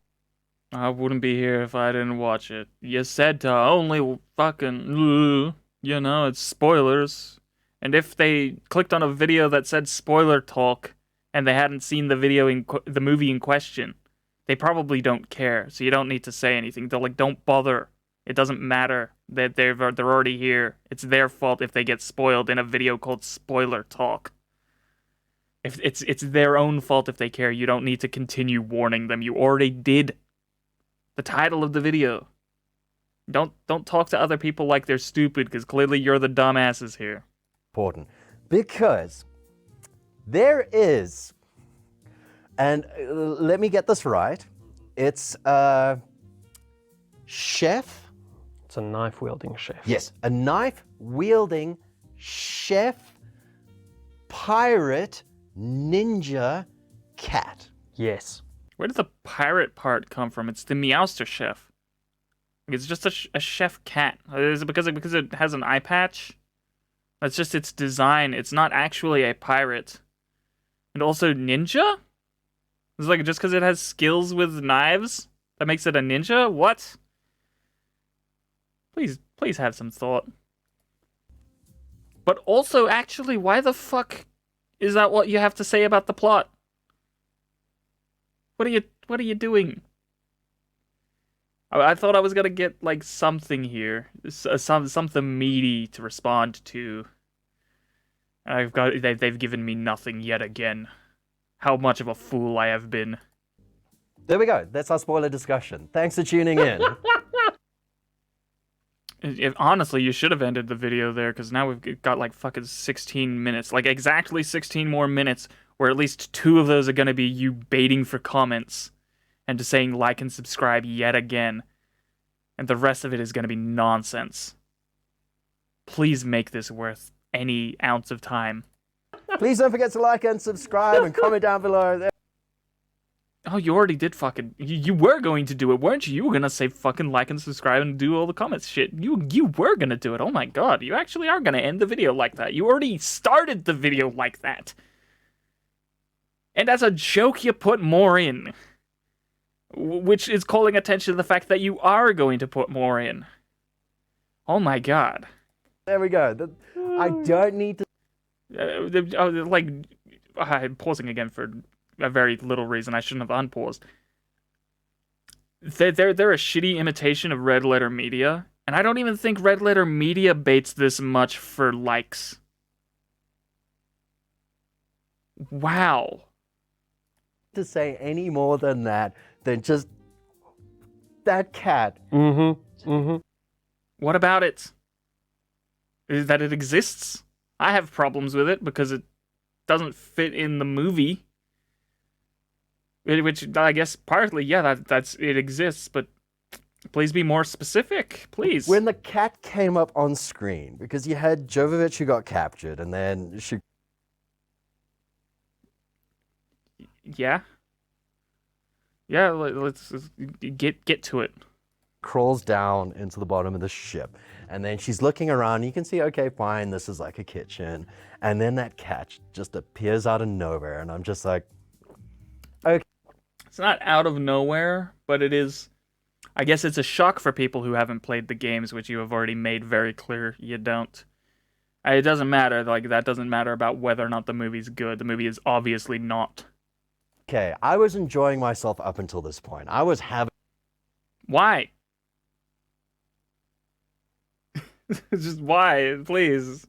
I wouldn't be here if I didn't watch it. You said to only fucking, you know, it's spoilers. And if they clicked on a video that said spoiler talk and they hadn't seen the video the movie in question, they probably don't care. So you don't need to say anything. They're like, don't bother. It doesn't matter that they're already here. It's their fault if they get spoiled in a video called spoiler talk. If it's their own fault if they care. You don't need to continue warning them. You already did. The title of the video. Don't talk to other people like they're stupid, because clearly you're the dumbasses here. Important because there is, and let me get this right, it's a chef. It's a knife-wielding chef. Yes, a knife-wielding chef, pirate, ninja, cat. Yes. Where did the pirate part come from? It's the Meowster chef. It's just a chef cat. Is it because it has an eye patch? That's just its design. It's not actually a pirate. And also ninja? It's like just because it has skills with knives, that makes it a ninja? What? Please have some thought. But also, actually, why the fuck is that what you have to say about the plot? What are you doing? I thought I was gonna get like something here, something meaty to respond to. They've given me nothing yet again. How much of a fool I have been. There we go. That's our spoiler discussion. Thanks for tuning in. Honestly, you should have ended the video there, because now we've got like fucking 16 minutes. Like exactly 16 more minutes, where at least 2 of those are going to be you baiting for comments and just saying like and subscribe yet again. And the rest of it is going to be nonsense. Please make this worth any ounce of time. Please don't forget to like and subscribe and comment down below. Oh, you already did fucking... You were going to do it, weren't you? You were going to say fucking like and subscribe and do all the comments shit. You were going to do it. Oh my god, you actually are going to end the video like that. You already started the video like that. And as a joke, you put more in. Which is calling attention to the fact that you are going to put more in. Oh my god. There we go. I don't need to... I'm pausing again for a very little reason. I shouldn't have unpaused. they're a shitty imitation of Red Letter Media, and I don't even think Red Letter Media baits this much for likes. Wow. To say any more than that, than just that cat. What about it? Is that it exists? I have problems with it because it doesn't fit in the movie. Which I guess partly, yeah, that's it exists, but please be more specific, please. When the cat came up on screen, because you had Jovovich who got captured, and then she Yeah. Yeah, let's get to it. crawls down into the bottom of the ship, and then she's looking around. You can see, okay, fine, this is like a kitchen, and then that cat just appears out of nowhere, and I'm just like, okay. It's not out of nowhere, but it is. I guess it's a shock for people who haven't played the games, which you have already made very clear you don't. It doesn't matter. Like, that doesn't matter about whether or not the movie's good. The movie is obviously not. Okay, I was enjoying myself up until this point. I was having. Why? Just why, please.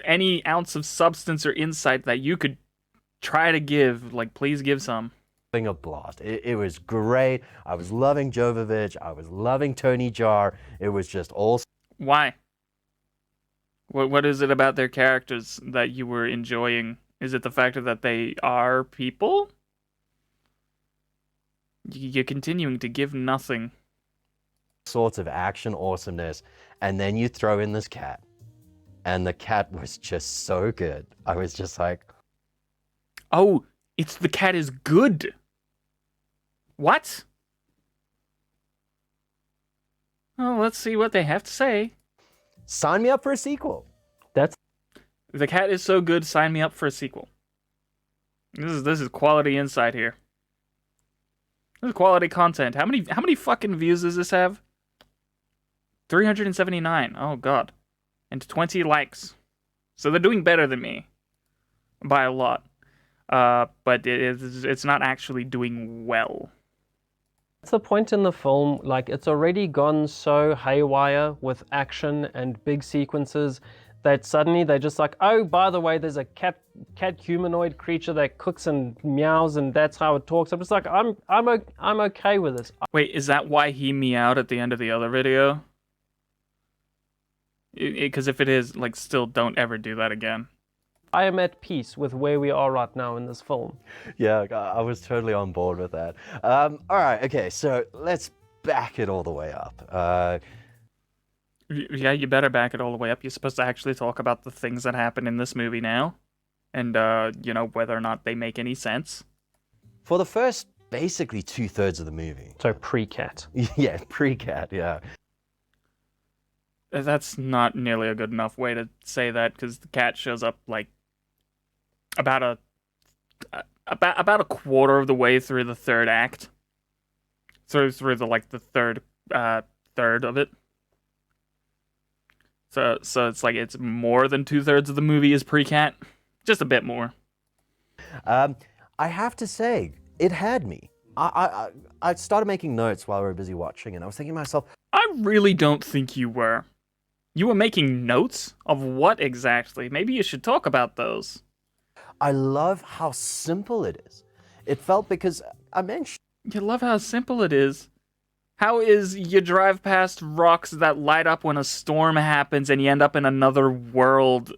Any ounce of substance or insight that you could try to give, like, please give some. A blast. It was great. I was loving Jovovich. I was loving Tony Jaa. It was just all. Why? What is it about their characters that you were enjoying? Is it the fact that they are people? You're continuing to give nothing. Sorts of action awesomeness, and then you throw in this cat, and the cat was just so good. I was just like, oh, it's the cat is good. What? Oh, let's see what they have to say. sign me up for a sequel. That's The cat is so good, sign me up for a sequel. This is quality insight here. This is quality content. How many fucking views does this have? 379. Oh god. And 20 likes. So they're doing better than me. By a lot. But it's not actually doing well. the point in the film. Like, it's already gone so haywire with action and big sequences that suddenly they're just like, oh, by the way, there's a cat humanoid creature that cooks and meows, and that's how it talks. I'm just like, I'm okay with this. Wait, is that why he meowed at the end of the other video? Because if it is, like, still don't ever do that again. I am at peace with where we are right now in this film. Yeah, I was totally on board with that. All right, okay, so let's back it all the way up. Yeah, you better back it all the way up. You're supposed to actually talk about the things that happen in this movie now. And, whether or not they make any sense. For the first, basically 2/3 of the movie. So pre-cat. Yeah, pre-cat, yeah. That's not nearly a good enough way to say that, because the cat shows up, like, about a quarter of the way through the third act. Through the third third of it. So it's like it's more than 2/3 of the movie is pre-cat. Just a bit more. I have to say, it had me. I started making notes while we were busy watching, and I was thinking to myself, I really don't think you were. You were making notes of what exactly? Maybe you should talk about those. I love how simple it is. It felt because I mentioned. You love how simple it is. How is you drive past rocks that light up when a storm happens and you end up in another world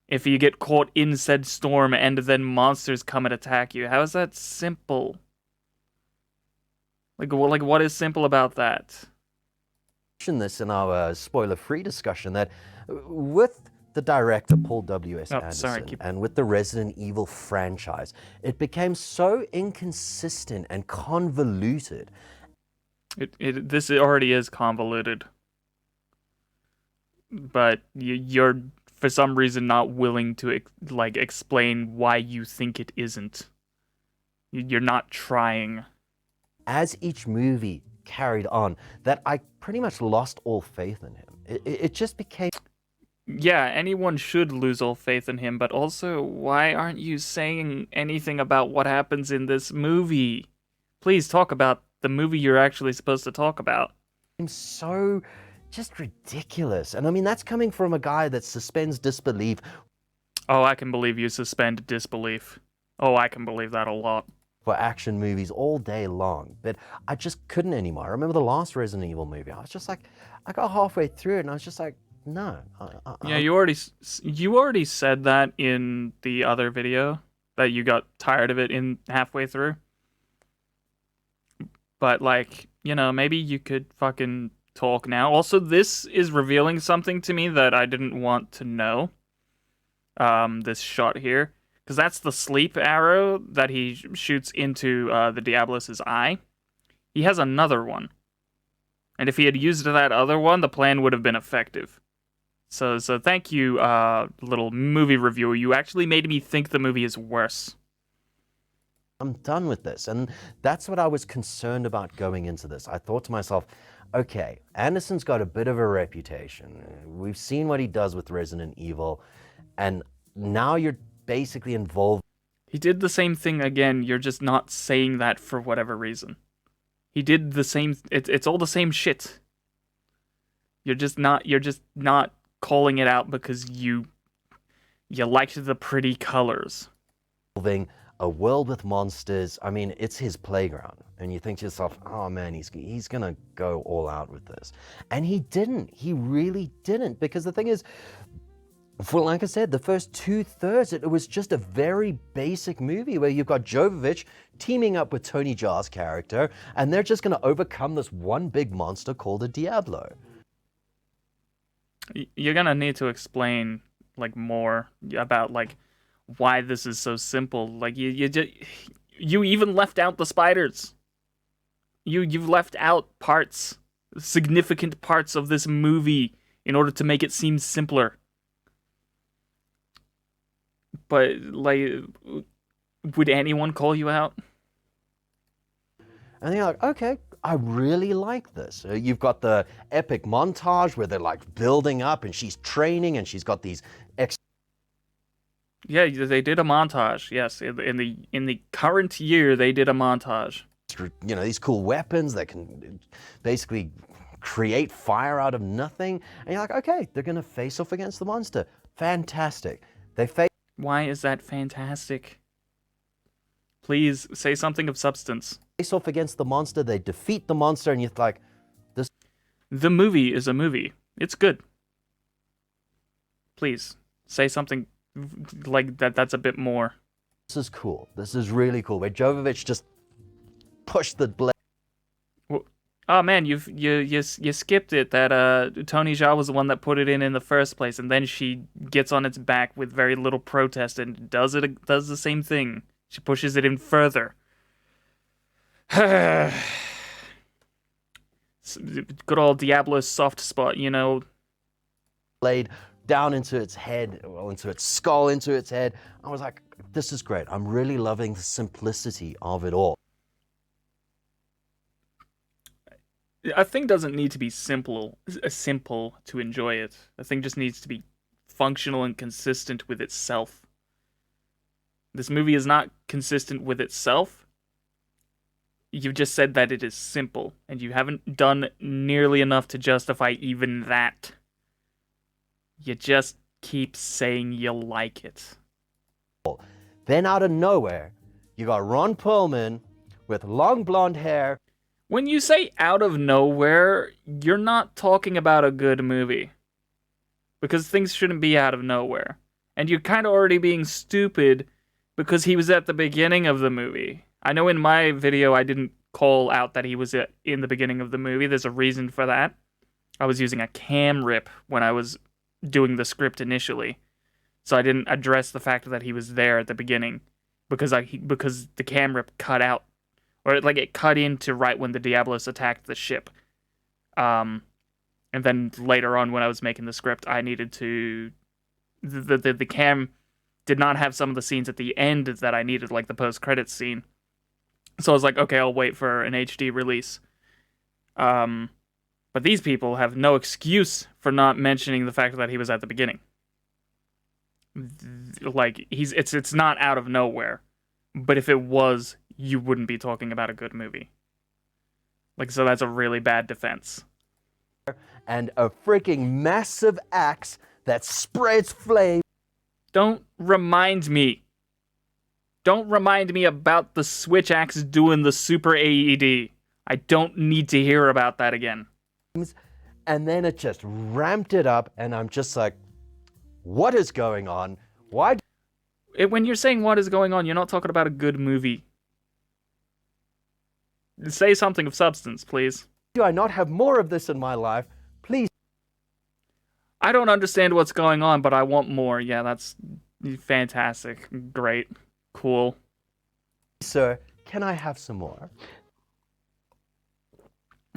if you get caught in said storm and then monsters come and attack you? How is that simple? Like what is simple about that? This in our spoiler-free discussion that with the director Paul W.S. Anderson and with the Resident Evil franchise, it became so inconsistent and convoluted. This already is convoluted, but you're for some reason not willing to explain why you think it isn't. You're not trying. As each movie carried on, that I pretty much lost all faith in him. It just became. Yeah, anyone should lose all faith in him, but also, why aren't you saying anything about what happens in this movie? Please talk about the movie you're actually supposed to talk about. Seems so just ridiculous. And I mean, that's coming from a guy that suspends disbelief Oh, I can believe you suspend disbelief. Oh, I can believe that a lot. for action movies all day long. But I just couldn't anymore. I remember the last Resident Evil movie. I was just like, I got halfway through it and I was just like, no. Yeah, you already said that in the other video that you got tired of it in halfway through. But like, maybe you could fucking talk now. Also, this is revealing something to me that I didn't want to know. This shot here, because that's the sleep arrow that he shoots into the Diablos' eye. He has another one, and if he had used that other one, the plan would have been effective. So thank you, little movie reviewer. You actually made me think the movie is worse. I'm done with this. And that's what I was concerned about going into this. I thought to myself, okay, Anderson's got a bit of a reputation. We've seen what he does with Resident Evil, and now you're basically involved. He did the same thing again. You're just not saying that for whatever reason. He did the same. It's all the same shit. You're just not calling it out because you liked the pretty colors. A world with monsters. I mean, it's his playground. And you think to yourself, oh man, he's going to go all out with this. And he didn't. He really didn't. Because the thing is, for like I said, the first 2/3, it was just a very basic movie where you've got Jovovich teaming up with Tony Jaa's character, and they're just going to overcome this one big monster called a Diablo. You're going to need to explain like more about like why this is so simple. Like you even left out the spiders. You've left out significant parts of this movie in order to make it seem simpler. But like, would anyone call you out? And you're like, okay, I really like this. You've got the epic montage where they're like building up and she's training and she's got these Yeah, they did a montage. Yes, in the current year, they did a montage. These cool weapons that can basically create fire out of nothing. And you're like, okay, they're going to face off against the monster. Fantastic. Why is that fantastic? Please say something of substance. Face off against the monster. They defeat the monster, and you're like, this. The movie is a movie. It's good. Please say something like that. That's a bit more. This is cool. This is really cool. Where Jovovich just pushed the blade. Oh man, you skipped it. That Tony Jaa was the one that put it in the first place, and then she gets on its back with very little protest and does the same thing. She pushes it in further. Good old Diablo soft spot, Blade down into its head, well, into its skull, into its head. I was like, this is great. I'm really loving the simplicity of it all. A thing doesn't need to be simple to enjoy it. A thing just needs to be functional and consistent with itself. This movie is not consistent with itself. You've just said that it is simple, and you haven't done nearly enough to justify even that. You just keep saying you like it. Then out of nowhere, you got Ron Perlman with long blonde hair. When you say out of nowhere, you're not talking about a good movie. Because things shouldn't be out of nowhere. And you're kind of already being stupid because he was at the beginning of the movie. I know in my video I didn't call out that he was in the beginning of the movie. There's a reason for that. I was using a cam rip when I was doing the script initially. So I didn't address the fact that he was there at the beginning. Because the cam rip cut out. Or like it cut into right when the Diablos attacked the ship. And then later on when I was making the script, I needed to... The cam did not have some of the scenes at the end that I needed, like the post-credits scene. So I was like, okay, I'll wait for an HD release. But these people have no excuse for not mentioning the fact that he was at the beginning. Like, it's not out of nowhere. But if it was, you wouldn't be talking about a good movie. Like, so that's a really bad defense. And a freaking massive axe that spreads flame. Don't remind me. Don't remind me about the Switch axe doing the super AED. I don't need to hear about that again. And then it just ramped it up, and I'm just like, what is going on? Why When you're saying what is going on, you're not talking about a good movie. Say something of substance, please. do I not have more of this in my life? Please, I don't understand what's going on, but I want more. Yeah, that's fantastic. Great. Cool. sir, can I have some more?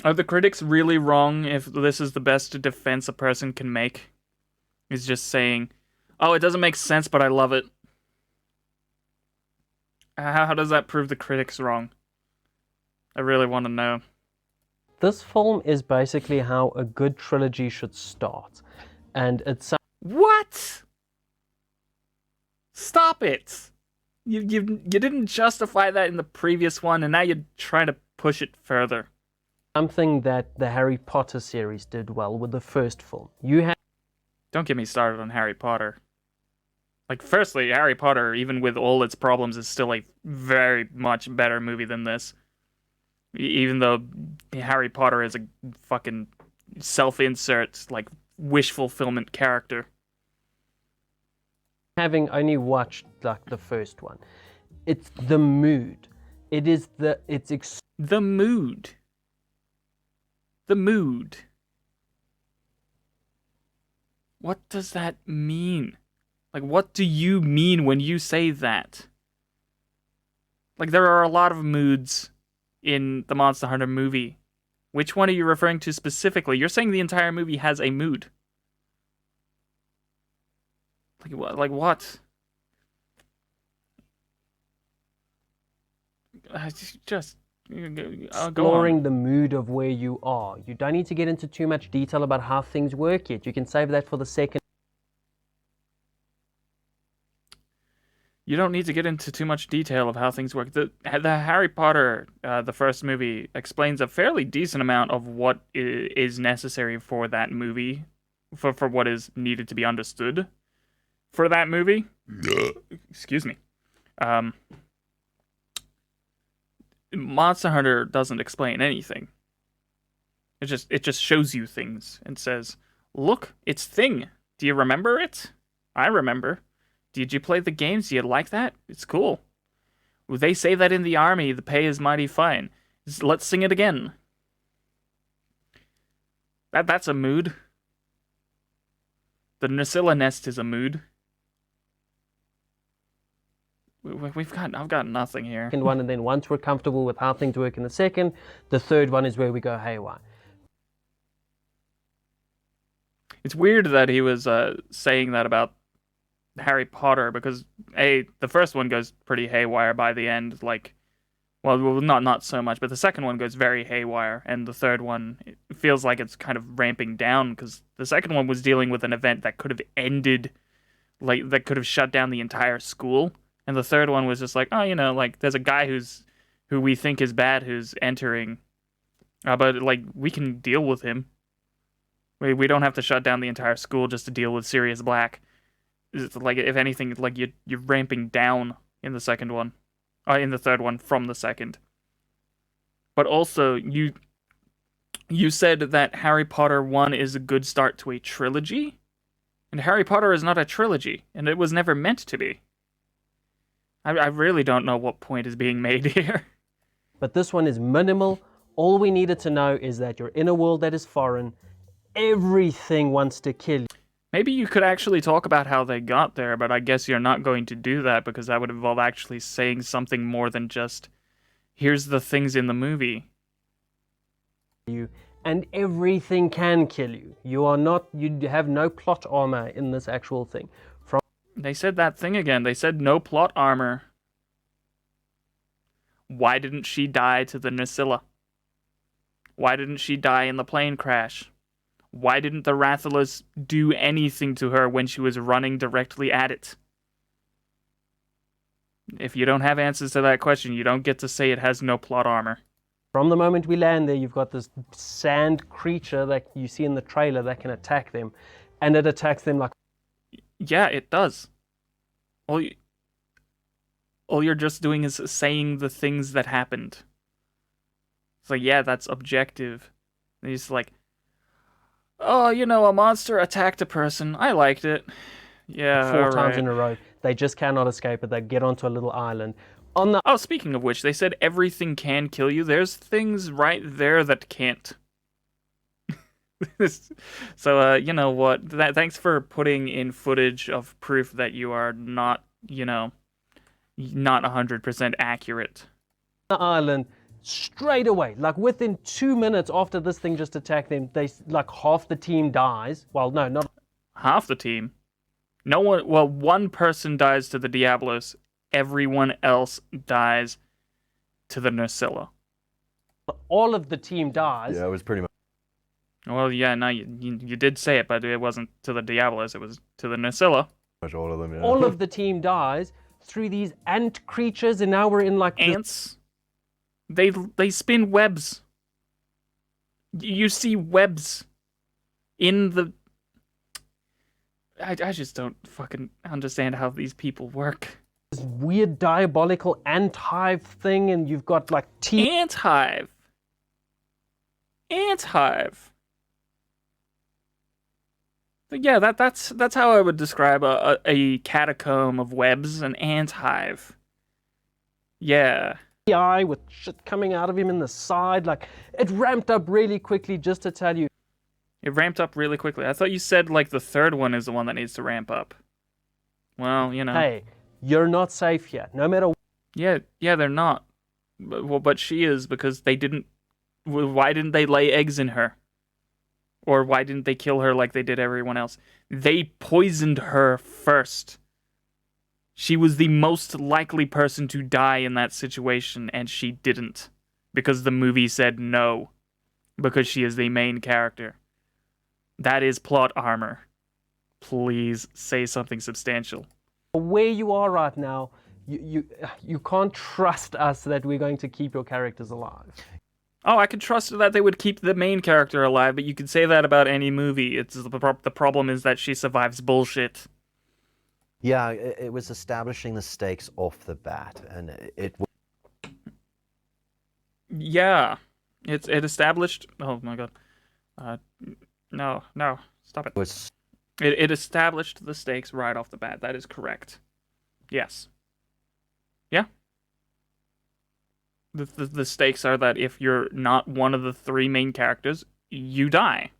Are the critics really wrong if this is the best defense a person can make? Is just saying, oh, it doesn't make sense, but I love it. How does that prove the critics wrong? I really want to know. This film is basically how a good trilogy should start. And it's What? Stop it! You didn't justify that in the previous one, and now you're trying to push it further. something that the Harry Potter series did well with the first film. You had Don't get me started on Harry Potter. Like, firstly, Harry Potter, even with all its problems, is still a very much better movie than this. Even though Harry Potter is a fucking self-insert, like, wish fulfillment character. having only watched like the first one. It's the mood. It's The mood. The mood. What does that mean? Like, what do you mean when you say that? Like, there are a lot of moods in the Monster Hunter movie. Which one are you referring to specifically? You're saying the entire movie has a mood. Like what? Just go exploring on. the mood of where you are. You don't need to get into too much detail about how things work yet. You can save that for the second. You don't need to get into too much detail of how things work. The Harry Potter, the first movie, explains a fairly decent amount of what is necessary for that movie, for what is needed to be understood for that movie. Excuse me. Monster Hunter doesn't explain anything. It just shows you things and says, "Look, it's Thing. Do you remember it? I remember. Did you play the games? Do you like that? It's cool. Well, they say that in the army, the pay is mighty fine. Let's sing it again." That's a mood. The Nacilla nest is a mood. I've got nothing here. Second one, and then once we're comfortable with how things work in the second, the third one is where we go haywire. It's weird that he was saying that about Harry Potter because the first one goes pretty haywire by the end. Like, well, not so much, but the second one goes very haywire, and the third one it feels like it's kind of ramping down because the second one was dealing with an event that could have ended, like that could have shut down the entire school, and the third one was just like, oh, like there's a guy who we think is bad who's entering, but like we can deal with him. We don't have to shut down the entire school just to deal with Sirius Black. It's like, if anything, like you're ramping down in the second one, in the third one from the second. But also, you said that Harry Potter 1 is a good start to a trilogy, and Harry Potter is not a trilogy, and it was never meant to be. I really don't know what point is being made here. But this one is minimal. All we needed to know is that you're in a world that is foreign. Everything wants to kill you. Maybe you could actually talk about how they got there, but I guess you're not going to do that because that would involve actually saying something more than just, here's the things in the movie. And everything can kill you. You have no plot armor in this actual thing. They said that thing again. They said no plot armor. Why didn't she die to the Nacilla? Why didn't she die in the plane crash? Why didn't the Rathalos do anything to her when she was running directly at it? If you don't have answers to that question, you don't get to say it has no plot armor. From the moment we land there, you've got this sand creature that you see in the trailer that can attack them, and it attacks them like. Yeah, it does. All you're just doing is saying the things that happened. It's like, yeah, that's objective. And he's like, oh, a monster attacked a person. I liked it. Yeah, 4 all times right. in a row. They just cannot escape it. They get onto a little island. Oh, speaking of which, they said everything can kill you. There's things right there that can't. So, you know what? Thanks for putting in footage of proof that you are not, not 100% accurate. The island straight away, like within 2 minutes after this thing just attacked them, like half the team dies. Well, no, not Half the team. No one. Well, one person dies to the Diablos. Everyone else dies to the Nursilla. all of the team dies. Yeah, it was pretty Well, yeah, no, you did say it, but it wasn't to the Diablos. It was to the Nursilla. much all of them. Yeah. All of the team dies through these ant creatures, and now we're in like this Ants. They spin webs. You see webs in the. I just don't fucking understand how these people work. weird diabolical ant hive thing, and you've got like teeth. Ant hive. Ant hive. But yeah, that's how I would describe a catacomb of webs, an ant hive. Yeah. Eye with shit coming out of him in the side. Like, it ramped up really quickly just to tell you. It ramped up really quickly. I thought you said like the third one is the one that needs to ramp up. Well, Hey, you're not safe here. No matter. Yeah, they're not. But she is, because they didn't. Why didn't they lay eggs in her? Or why didn't they kill her like they did everyone else? They poisoned her first. She was the most likely person to die in that situation, and she didn't. Because the movie said no. Because she is the main character. That is plot armor. Please say something substantial. Where you are right now, you can't trust us that we're going to keep your characters alive. Oh, I could trust that they would keep the main character alive, but you could say that about any movie. It's the problem is that she survives bullshit. Yeah, it was establishing the stakes off the bat, and it Yeah, it established. Oh my god, no, stop it. was It established the stakes right off the bat. That is correct. Yes. Yeah. The stakes are that if you're not one of the three main characters, you die.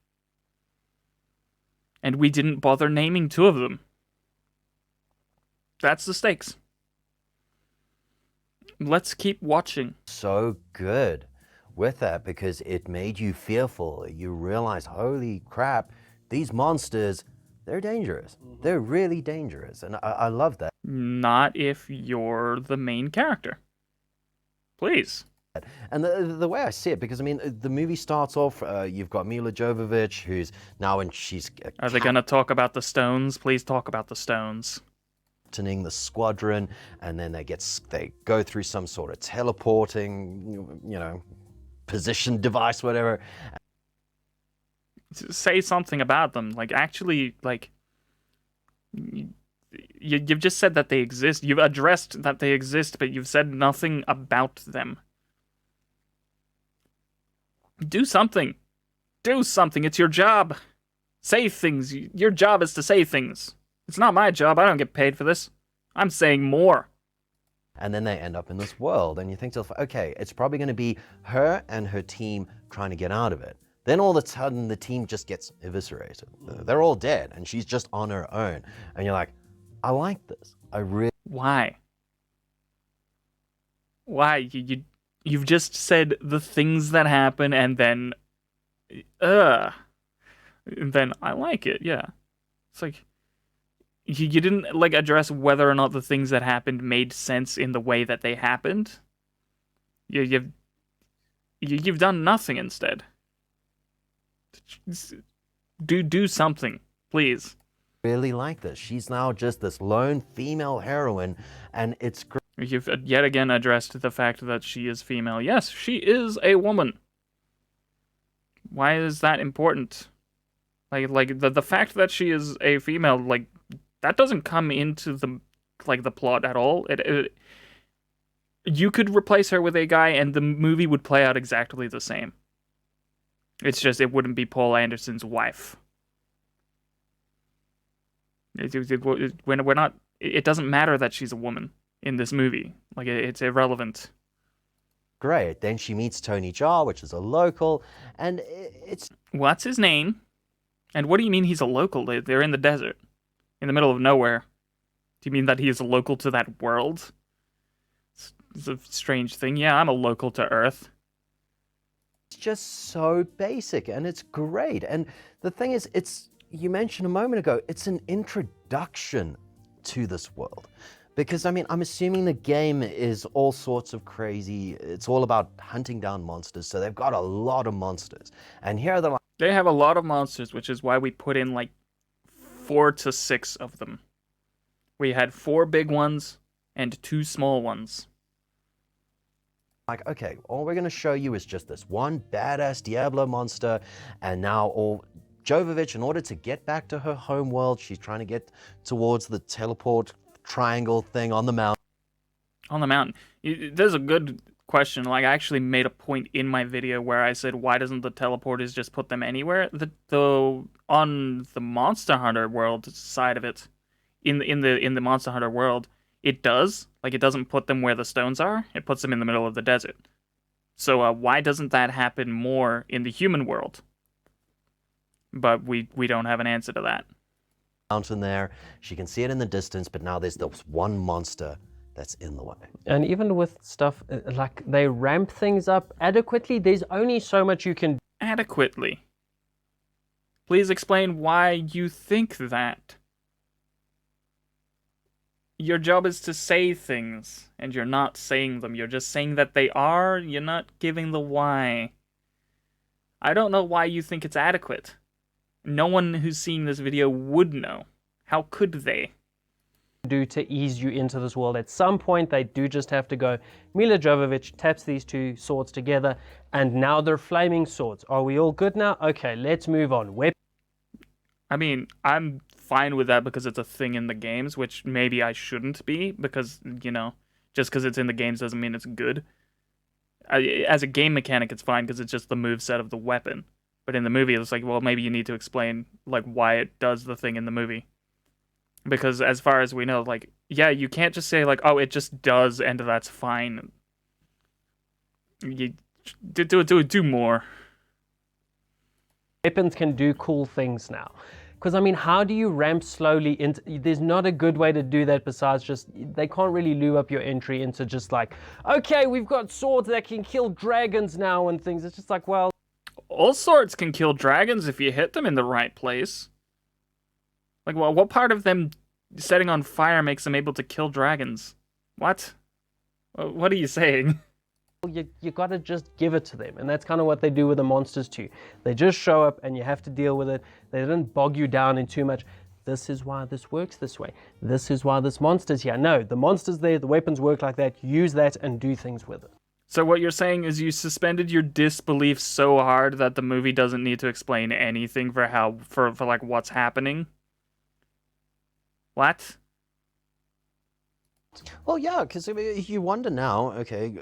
And we didn't bother naming two of them. That's the stakes. Let's keep watching. so good with that because it made you fearful. You realize, holy crap, these monsters, they're dangerous. They're really dangerous, and I love that. Not if you're the main character. Please. And the way I see it, because I mean, the movie starts off. You've got Mila Jovovich, who's now, and she's Are they gonna talk about the stones? Please talk about the stones. captaining the squadron, and then they go through some sort of teleporting, position device, whatever. Say something about them. Like, actually, like, you've just said that they exist. You've addressed that they exist, but you've said nothing about them. Do something. Do something. It's your job. Say things. Your job is to say things. It's not my job. I don't get paid for this. I'm saying more. And then they end up in this world, and you think to yourself, okay, it's probably going to be her and her team trying to get out of it. Then all of a sudden, the team just gets eviscerated. They're all dead, and she's just on her own. And you're like, I like this. I really. Why? Why? You've just said the things that happen, and then, and then I like it. Yeah, it's like you didn't like address whether or not the things that happened made sense in the way that they happened. You've done nothing instead. Do something, please. really like this. She's now just this lone female heroine, and it's great. You've yet again addressed the fact that she is female. Yes, she is a woman. Why is that important? Like the fact that she is a female, like, that doesn't come into the plot at all. You could replace her with a guy and the movie would play out exactly the same. It's just it wouldn't be Paul Anderson's wife. When we're not, it doesn't matter that she's a woman in this movie. Like, it's irrelevant. Great. Then she meets Tony Jaa, which is a local, and it's What's his name? And what do you mean he's a local? They're in the desert, in the middle of nowhere. Do you mean that he is a local to that world? It's a strange thing. Yeah, I'm a local to Earth. just so basic, and it's great. And the thing is, you mentioned a moment ago, it's an introduction to this world. Because, I mean, I'm assuming the game is all sorts of crazy. It's all about hunting down monsters. So they've got a lot of monsters. And here are the... They have a lot of monsters, which is why we put in like 4 to 6 of them. We had 4 big ones and 2 small ones. Like, okay, all we're going to show you is just this one badass Diablo monster. And now Jovovich, in order to get back to her home world, she's trying to get towards the teleport triangle thing on the mountain. On the mountain. There's a good question. Like, I actually made a point in my video where I said, why doesn't the teleporters just put them anywhere? On the Monster Hunter world side of it, in the Monster Hunter world, it does. Like, it doesn't put them where the stones are. It puts them in the middle of the desert. So why doesn't that happen more in the human world? But we don't have an answer to that. Mountain there. She can see it in the distance, but now there's this one monster that's in the way. And even with stuff, like they ramp things up adequately, there's only so much you can... Adequately. Please explain why you think that. Your job is to say things, and you're not saying them. You're just saying that they are, you're not giving the why. I don't know why you think it's adequate. No one who's seeing this video would know. How could they? Do to ease you into this world. At some point, they do just have to go, Mila Jovovich taps these 2 swords together, and now they're flaming swords. Are we all good now? Okay, let's move on. I mean, I'm fine with that because it's a thing in the games, which maybe I shouldn't be, because, you know, just because it's in the games doesn't mean it's good. As a game mechanic, it's fine because it's just the moveset of the weapon. But in the movie, it's like, well, maybe you need to explain, like, why it does the thing in the movie. Because as far as we know, like, yeah, you can't just say, like, oh, it just does, and that's fine. You do more. Weapons can do cool things now. Because, I mean, how do you ramp slowly into... There's not a good way to do that besides just... They can't really lube up your entry into just like, okay, we've got swords that can kill dragons now and things. It's just like, well... All swords can kill dragons if you hit them in the right place. Like, well, what part of them setting on fire makes them able to kill dragons? What? What are you saying? You gotta just give it to them, and that's kind of what they do with the monsters too. They just show up and you have to deal with it. They don't bog you down in too much. This is why this works this way. This is why this monster's here. No, the monster's there, the weapons work like that. Use that and do things with it. So what you're saying is you suspended your disbelief so hard that the movie doesn't need to explain anything for like what's happening? What? Well, yeah, because you wonder now, okay,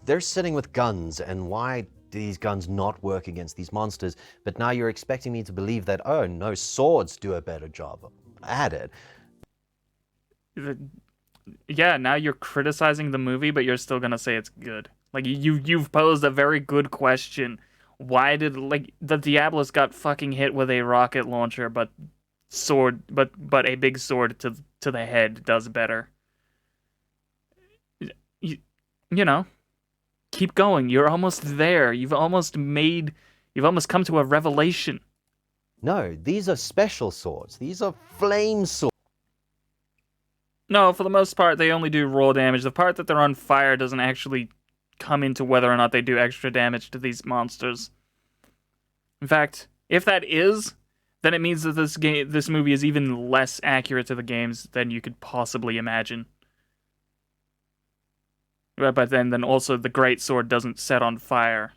they're sitting with guns, and why do these guns not work against these monsters? But now you're expecting me to believe that, oh, no, swords do a better job at it. Yeah, now you're criticizing the movie, but you're still gonna say it's good. Like, you've posed a very good question. Why did, like, the Diablos got fucking hit with a rocket launcher, but a big sword to the head does better? You know, keep going. You're almost there. You've almost come to a revelation. No, these are special swords. These are flame swords. No, for the most part, they only do raw damage. The part that they're on fire doesn't actually come into whether or not they do extra damage to these monsters. In fact, if that is, then it means that this movie is even less accurate to the games than you could possibly imagine. But then also the great sword doesn't set on fire.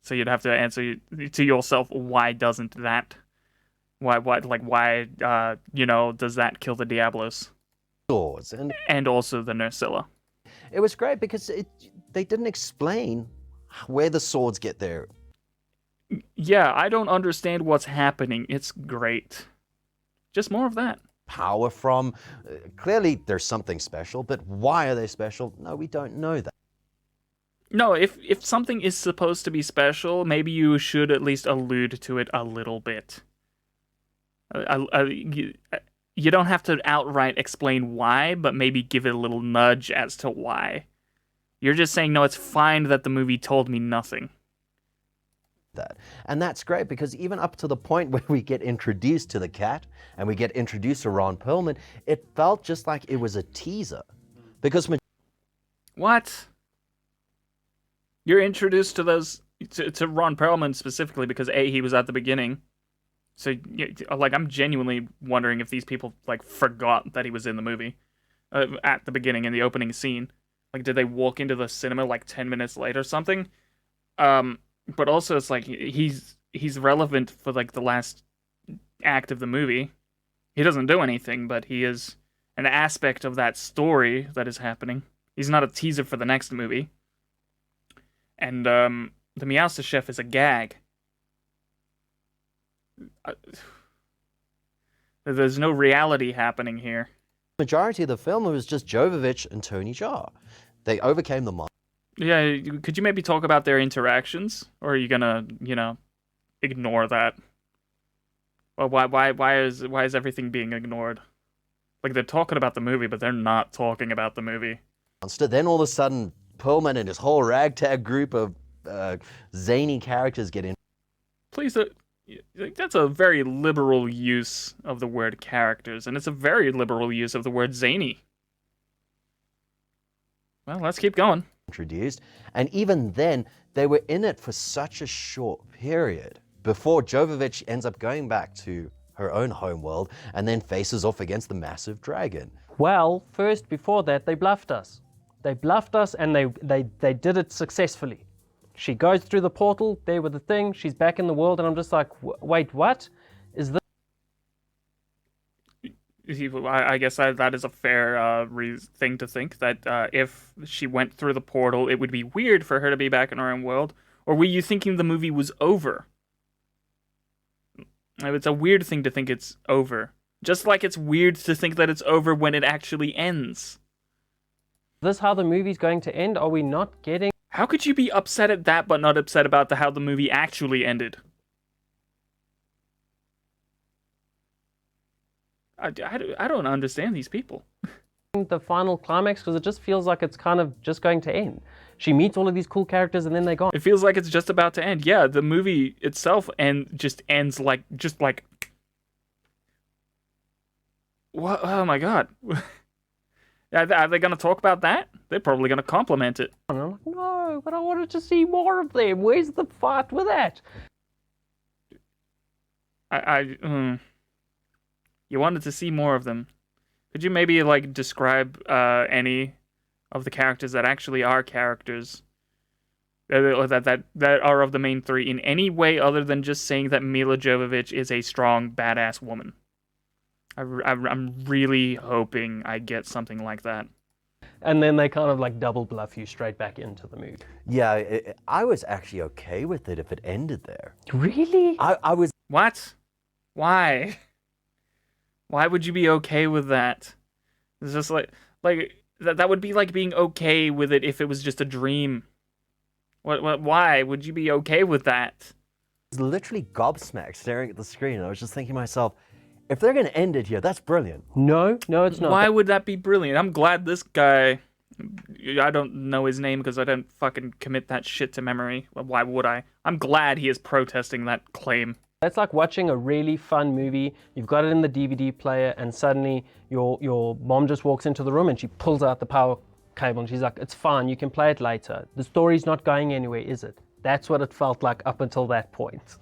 So you'd have to answer to yourself, why doesn't that? Why does that kill the Diablos? Swords. And also the Nursilla. It was great because they didn't explain where the swords get there. Yeah, I don't understand what's happening. It's great. Just more of that. Power from. Clearly, there's something special, but why are they special? No, we don't know that. No, if something is supposed to be special, maybe you should at least allude to it a little bit. You don't have to outright explain why, but maybe give it a little nudge as to why. You're just saying, no, it's fine that the movie told me nothing. And that's great because even up to the point where we get introduced to the cat and we get introduced to Ron Perlman, it felt just like it was a teaser. Because what? You're introduced to those to Ron Perlman specifically because he was at the beginning. So like I'm genuinely wondering if these people like forgot that he was in the movie at the beginning in the opening scene. Like did they walk into the cinema like 10 minutes late or something? But also it's like he's relevant for like the last act of the movie. He doesn't do anything, but he is an aspect of that story that is happening. He's not a teaser for the next movie. And the Meowster Chef is a gag. There's no reality happening here. Majority of the film was just Jovovich and Tony Jaa. They overcame the monster. Yeah, could you maybe talk about their interactions, or are you gonna, ignore that? Well, why is everything being ignored? Like they're talking about the movie, but they're not talking about the movie. Then all of a sudden, Perlman and his whole ragtag group of zany characters get in. Please, that's a very liberal use of the word characters, and it's a very liberal use of the word zany. Well, let's keep going. Introduced, and even then, they were in it for such a short period before Jovovich ends up going back to her own homeworld and then faces off against the massive dragon. Well, first, before that, they bluffed us. They bluffed us and they did it successfully. She goes through the portal, there with the thing, she's back in the world, and I'm just like, wait, what? Is this? I guess that is a fair thing to think, that if she went through the portal, it would be weird for her to be back in her own world. Or were you thinking the movie was over? It's a weird thing to think it's over. Just like it's weird to think that it's over when it actually ends. Is this how the movie's going to end? Are we not getting... How could you be upset at that but not upset about how the movie actually ended? I don't understand these people. The final climax, because it just feels like it's kind of just going to end. She meets all of these cool characters and then they're gone. It feels like it's just about to end. Yeah, the movie itself just ends like what? Oh my god. Are they going to talk about that? They're probably going to compliment it. And I'm like, no, but I wanted to see more of them. Where's the fight with that? You wanted to see more of them. Could you maybe like describe any of the characters that actually are characters that are of the main three in any way other than just saying that Mila Jovovich is a strong, badass woman? I'm really hoping I get something like that. And then they kind of like double bluff you straight back into the movie. Yeah, I was actually okay with it if it ended there. Really? I was... What? Why? Why would you be okay with that? It's just like that would be like being okay with it if it was just a dream. Why would you be okay with that? I was literally gobsmacked staring at the screen, and I was just thinking to myself, if they're going to end it here, that's brilliant. No, it's not. Why would that be brilliant? I'm glad this guy... I don't know his name because I don't fucking commit that shit to memory. Why would I? I'm glad he is protesting that claim. That's like watching a really fun movie. You've got it in the DVD player, and suddenly your mom just walks into the room and she pulls out the power cable and she's like, it's fine, you can play it later. The story's not going anywhere, is it? That's what it felt like up until that point.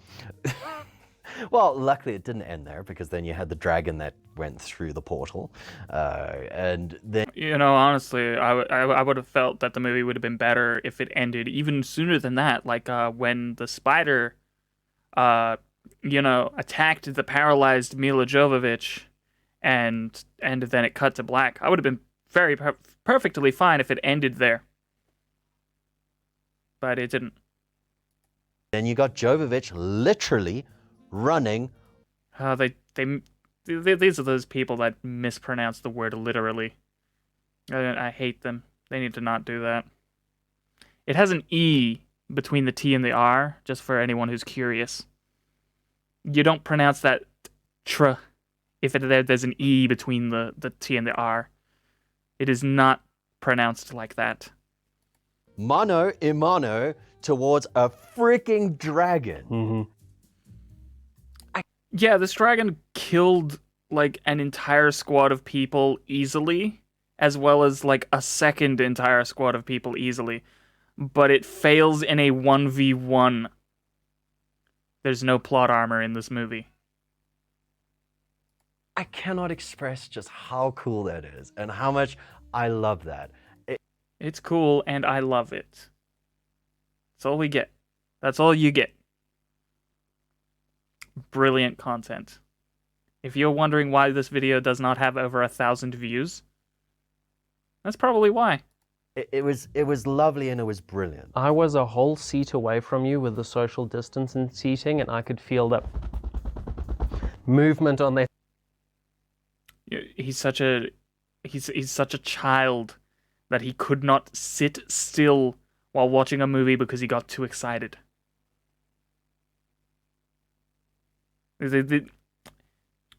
Well, luckily it didn't end there because then you had the dragon that went through the portal, and then You know, honestly, I would have felt that the movie would have been better if it ended even sooner than that. Like when the spider, uh, attacked the paralyzed Mila Jovovich, and then it cut to black. I would have been perfectly fine if it ended there, but it didn't. you got Jovovich literally running. These are those people that mispronounce the word literally. I hate them. They need to not do that. It has an E between the T and the R, just for anyone who's curious. You don't pronounce that tr if there's an E between the T and the R. It is not pronounced like that. Mano a mano towards a freaking dragon. Mm-hmm. Yeah, this dragon killed like an entire squad of people easily, as well as like a second entire squad of people easily. But it fails in a 1v1. There's no plot armor in this movie. I cannot express just how cool that is and how much I love that. It's cool and I love it. That's all we get. That's all you get. Brilliant content. If you're wondering why this video does not have over 1,000 views, that's probably why. It was lovely and it was brilliant. I was a whole seat away from you with the social distance and seating, and I could feel the movement on their. He's such a child that he could not sit still while watching a movie because he got too excited.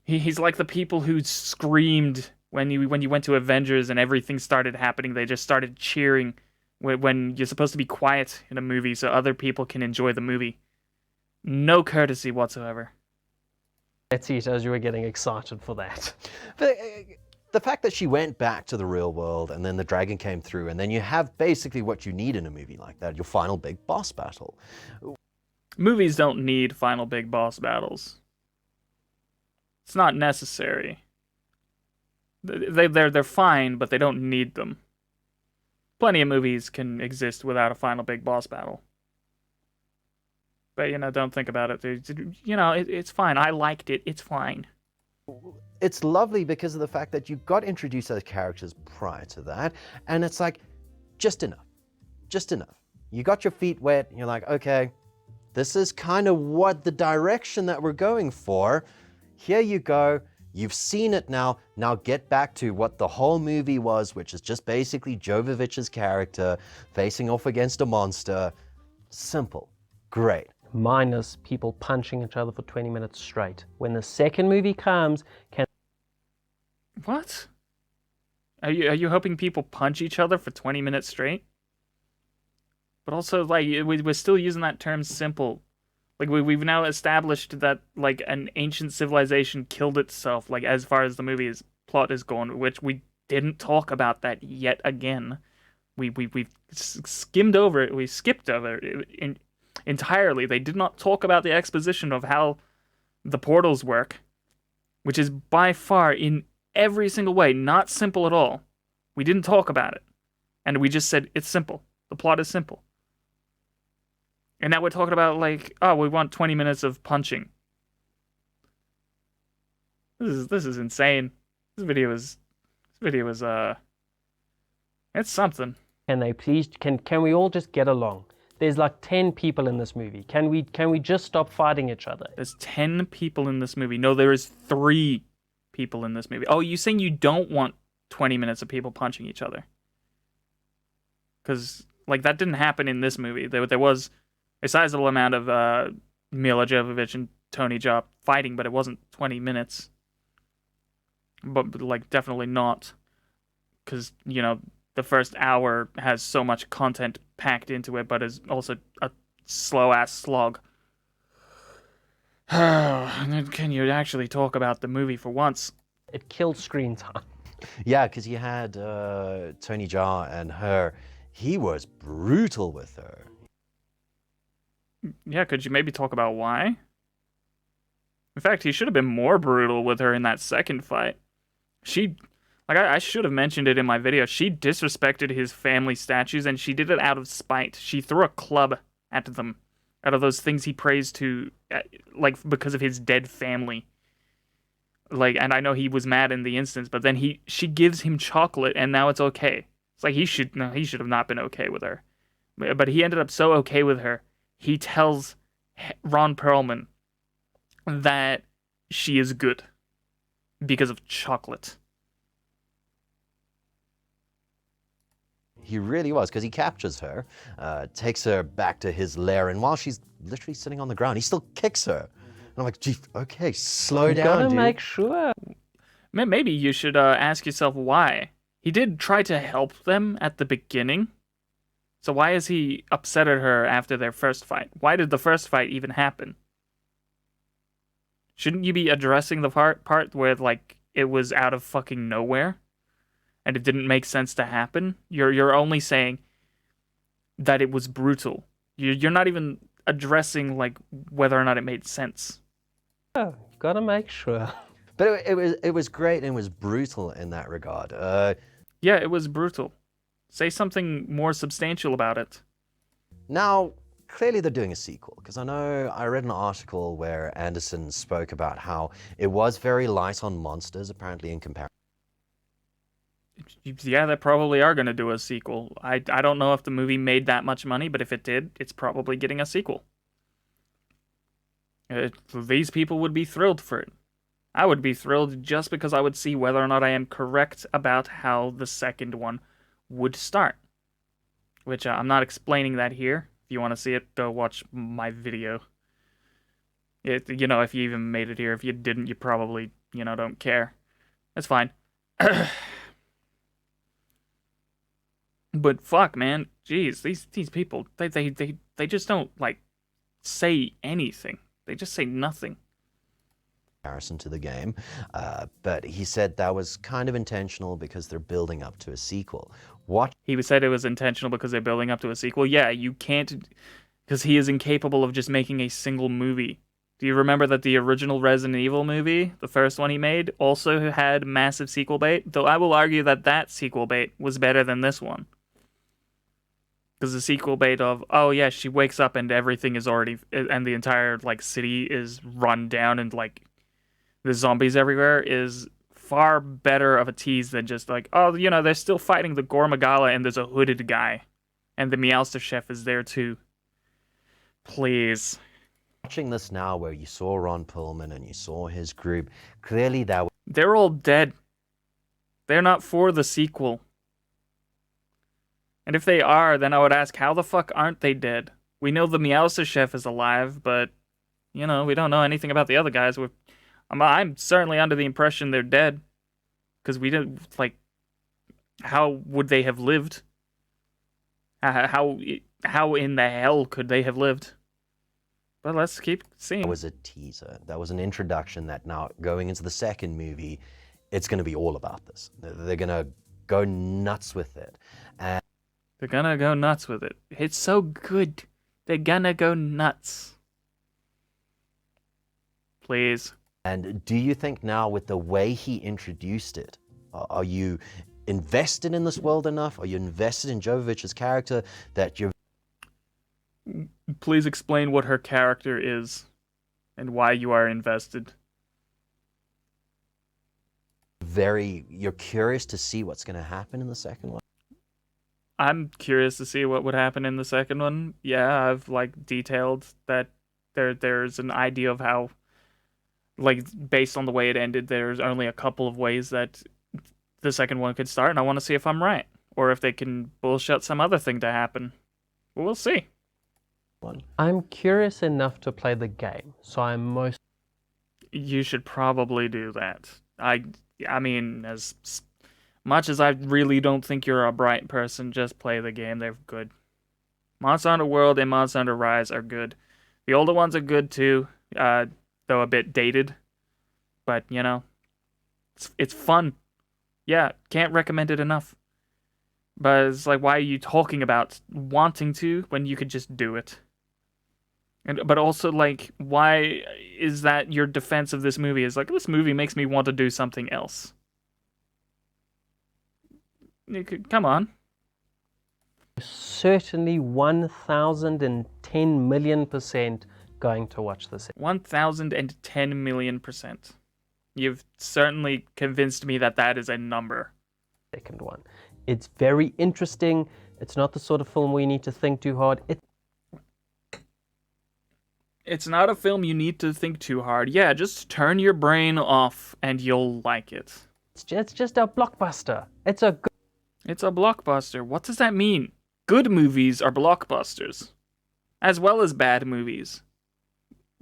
He's like the people who screamed when you went to Avengers and everything started happening. They just started cheering when you're supposed to be quiet in a movie so other people can enjoy the movie. No courtesy whatsoever. Let's eat as you were getting excited for that. But the fact that she went back to the real world and then the dragon came through and then you have basically what you need in a movie like that, your final big boss battle. Movies don't need final big boss battles. It's not necessary. They're fine, but they don't need them. Plenty of movies can exist without a final big boss battle. But, don't think about it. It's fine. I liked it. It's fine. It's lovely because of the fact that you got introduced as characters prior to that, and it's like, just enough. Just enough. You got your feet wet, and you're like, okay, this is kind of what the direction that we're going for. Here you go. You've seen it now. Now get back to what the whole movie was, which is just basically Jovovich's character facing off against a monster. Simple. Great. Minus people punching each other for 20 minutes straight. When the second movie comes, What? Are you hoping people punch each other for 20 minutes straight? But also, like, we're still using that term simple. Like, we've now established that, like, an ancient civilization killed itself, like, as far as the movie's plot is gone, which we didn't talk about that yet again. We skimmed over it. We skipped over it entirely. They did not talk about the exposition of how the portals work, which is by far, in every single way, not simple at all. We didn't talk about it. And we just said, it's simple. The plot is simple. And now we're talking about, like, oh, we want 20 minutes of punching. This is insane. This video is it's something. can they please, can we all just get along? There's like 10 people in this movie. Can we just stop fighting each other? There's 10 people in this movie. No, there is 3 people in this movie. Oh, you saying you don't want 20 minutes of people punching each other? Because, like, that didn't happen in this movie. There was a sizable amount of Mila Jovovich and Tony Jaa fighting, but it wasn't 20 minutes. But like, definitely not. Because, the first hour has so much content packed into it, but is also a slow-ass slog. Can you actually talk about the movie for once? It killed screen time. Yeah, because you had Tony Jaa and her. He was brutal with her. Yeah, could you maybe talk about why? In fact, he should have been more brutal with her in that second fight. She, I should have mentioned it in my video. She disrespected his family statues, and she did it out of spite. She threw a club at them, out of those things he prays to, like because of his dead family. Like, and I know he was mad in the instance, but then she gives him chocolate, and now it's okay. It's like he should have not been okay with her, but he ended up so okay with her. He tells Ron Perlman that she is good because of chocolate. He really was, because he captures her, takes her back to his lair, and while she's literally sitting on the ground, he still kicks her. And I'm like, gee, okay, slow down, Gotta dude. make sure. Maybe you should ask yourself why. He did try to help them at the beginning. So why is he upset at her after their first fight? Why did the first fight even happen? Shouldn't you be addressing the part where, like, it was out of fucking nowhere? And it didn't make sense to happen? You're only saying that it was brutal. You're not even addressing, like, whether or not it made sense. Oh, gotta make sure. But it was great and it was brutal in that regard. Yeah, it was brutal. Say something more substantial about it. Now, clearly they're doing a sequel, because I know I read an article where Anderson spoke about how it was very light on monsters, apparently in comparison. Yeah, they probably are going to do a sequel. I don't know if the movie made that much money, but if it did, it's probably getting a sequel. These people would be thrilled for it. I would be thrilled just because I would see whether or not I am correct about how the second one would start. Which I'm not explaining that here. If you want to see it, go watch my video. If you even made it here. If you didn't, you probably, don't care. That's fine. But fuck, man. Jeez, these people, they just don't, like, say anything. They just say nothing. Comparison to the game, but he said that was kind of intentional because they're building up to a sequel. He said it was intentional because they're building up to a sequel. Yeah, you can't, because he is incapable of just making a single movie. Do you remember that the original Resident Evil movie, the first one he made, also had massive sequel bait? Though I will argue that sequel bait was better than this one. Because the sequel bait of, oh yeah, she wakes up and everything is already, and the entire, like, city is run down and, like, the zombies everywhere is far better of a tease than just like, oh, they're still fighting the Gormagala and there's a hooded guy. And the Meowster Chef is there too. Please. Watching this now where you saw Ron Perlman and you saw his group, clearly they're all dead. They're not for the sequel. And if they are, then I would ask, how the fuck aren't they dead? We know the Meowster Chef is alive, but, we don't know anything about the other guys. I'm certainly under the impression they're dead. Because we didn't, like, how would they have lived? How in the hell could they have lived? But let's keep seeing. That was a teaser. That was an introduction that now going into the second movie, it's going to be all about this. They're going to go nuts with it. And they're going to go nuts with it. It's so good. They're going to go nuts. Please. And do you think now, with the way he introduced it, are you invested in this world enough? Are you invested in Jovovich's character that you're... Please explain what her character is and why you are invested. You're curious to see what's going to happen in the second one? I'm curious to see what would happen in the second one. Yeah, I've, like, detailed that there's an idea of how, like, based on the way it ended, there's only a couple of ways that the second one could start, and I want to see if I'm right, or if they can bullshit some other thing to happen. Well, we'll see. I'm curious enough to play the game, so You should probably do that. I mean, as much as I really don't think you're a bright person, just play the game. They're good. Monster Hunter World and Monster Hunter Rise are good. The older ones are good too, though a bit dated. But, it's fun. Yeah, can't recommend it enough. But it's like, why are you talking about wanting to when you could just do it? But also, like, why is that your defense of this movie? Is like, this movie makes me want to do something else. Come on. Certainly 1010,000,000% going to watch this 1010,000,000%. You've certainly convinced me that that is a number. second one. It's very interesting. It's not the sort of film where you need to think too hard. It's not a film you need to think too hard. Yeah, just turn your brain off and you'll like it. It's just a blockbuster. It's a good It's a blockbuster. What does that mean? Good movies are blockbusters, as well as bad movies.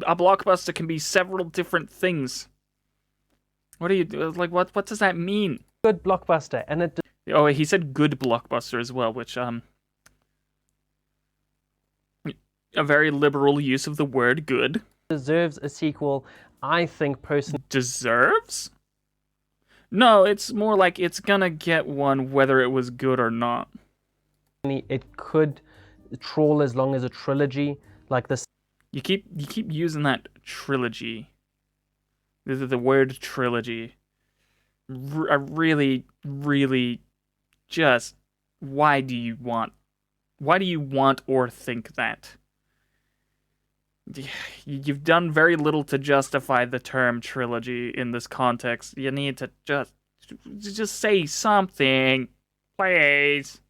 A blockbuster can be several different things. What are you like? What does that mean? good blockbuster, and it Oh, he said good blockbuster as well, which a very liberal use of the word good. deserves a sequel. I think personally, Deserves? No, it's more like it's gonna get one whether it was good or not. it could trawl as long as a trilogy like this. You keep using that trilogy. The word trilogy. I really, really just why do you want or think that? You've done very little to justify the term trilogy in this context. You need to just say something, please.